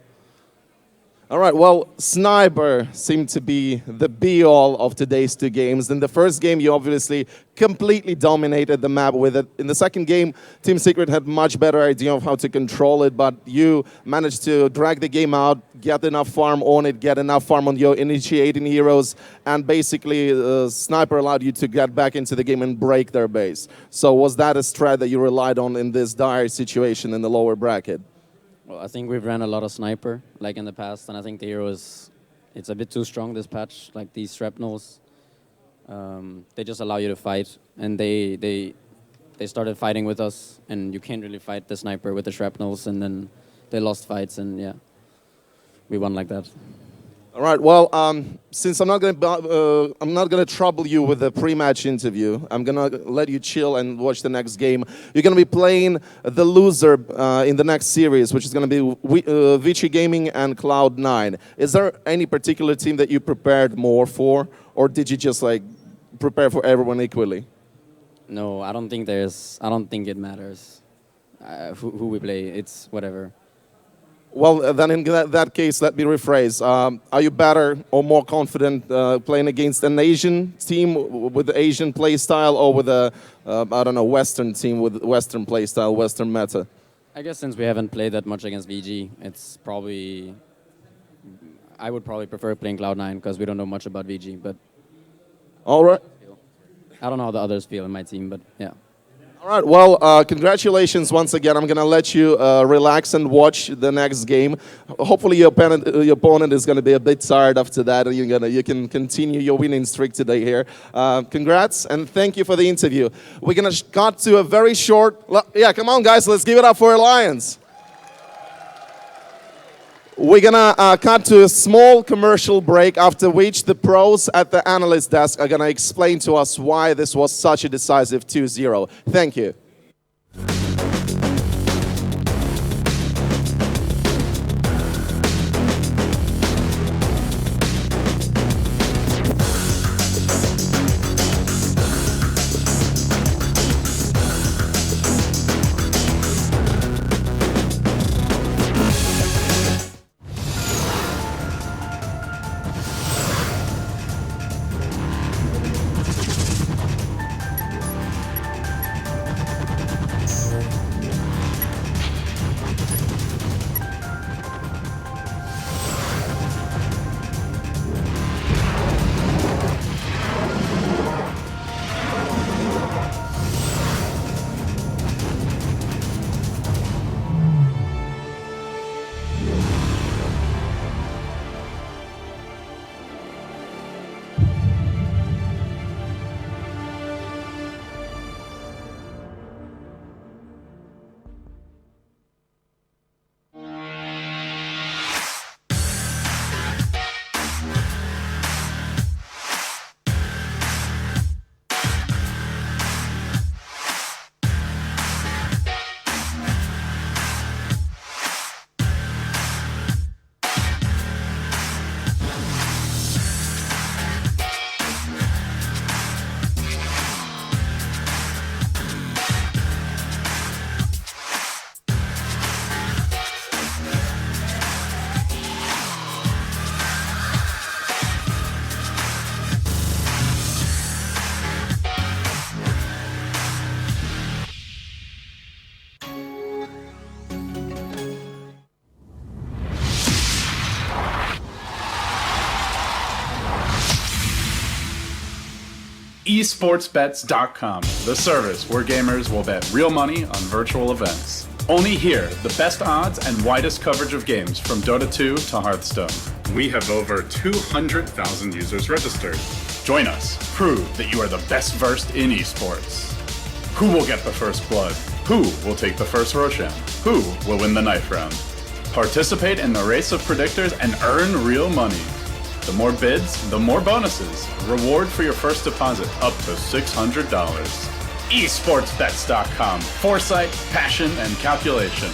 S7: All right, well, Sniper seemed to be the be-all of today's two games. In the first game, you obviously completely dominated the map with it. In the second game, Team Secret had much better idea of how to control it, but you managed to drag the game out, get enough farm on it, get enough farm on your initiating heroes, and basically Sniper allowed you to get back into the game and break their base. So was that a strat that you relied on in this dire situation in the lower bracket?
S8: Well, I think we've ran a lot of Sniper, like in the past, and I think the hero it's a bit too strong this patch, like these shrapnels. They just allow you to fight, and they started fighting with us, and you can't really fight the Sniper with the shrapnels, and then they lost fights, and yeah, we won like that.
S7: All right. Well, since I'm not gonna trouble you with the pre-match interview, I'm gonna let you chill and watch the next game. You're gonna be playing the loser in the next series, which is gonna be Vici Gaming and Cloud9. Is there any particular team that you prepared more for, or did you just like prepare for everyone equally?
S8: No, I don't think it matters who we play. It's whatever.
S7: Well, then in that case, let me rephrase. Are you better or more confident playing against an Asian team with the Asian play style, or with a, I don't know, Western team with Western play style, Western meta?
S8: I guess since we haven't played that much against VG, I would probably prefer playing Cloud9 because we don't know much about VG, but
S7: All right.
S8: I don't know how the others feel in my team, but yeah.
S7: All right, well, congratulations once again. I'm going to let you relax and watch the next game. Hopefully your opponent is going to be a bit tired after that, and you can continue your winning streak today here. Congrats, and thank you for the interview. We're going to cut to a very short... Yeah, come on, guys, let's give it up for Alliance. We're going to cut to a small commercial break, after which the pros at the analyst desk are going to explain to us why this was such a decisive 2-0. Thank you.
S9: esportsbets.com, the service where gamers will bet real money on virtual events. Only here, the best odds and widest coverage of games from Dota 2 to Hearthstone. We have over 200,000 users registered. Join us. Prove that you are the best versed in esports. Who will get the first blood? Who will take the first Roshan? Who will win the knife round? Participate in the race of predictors and earn real money. The more bids, the more bonuses. Reward for your first deposit up to $600. esportsbets.com. Foresight, passion, and calculation.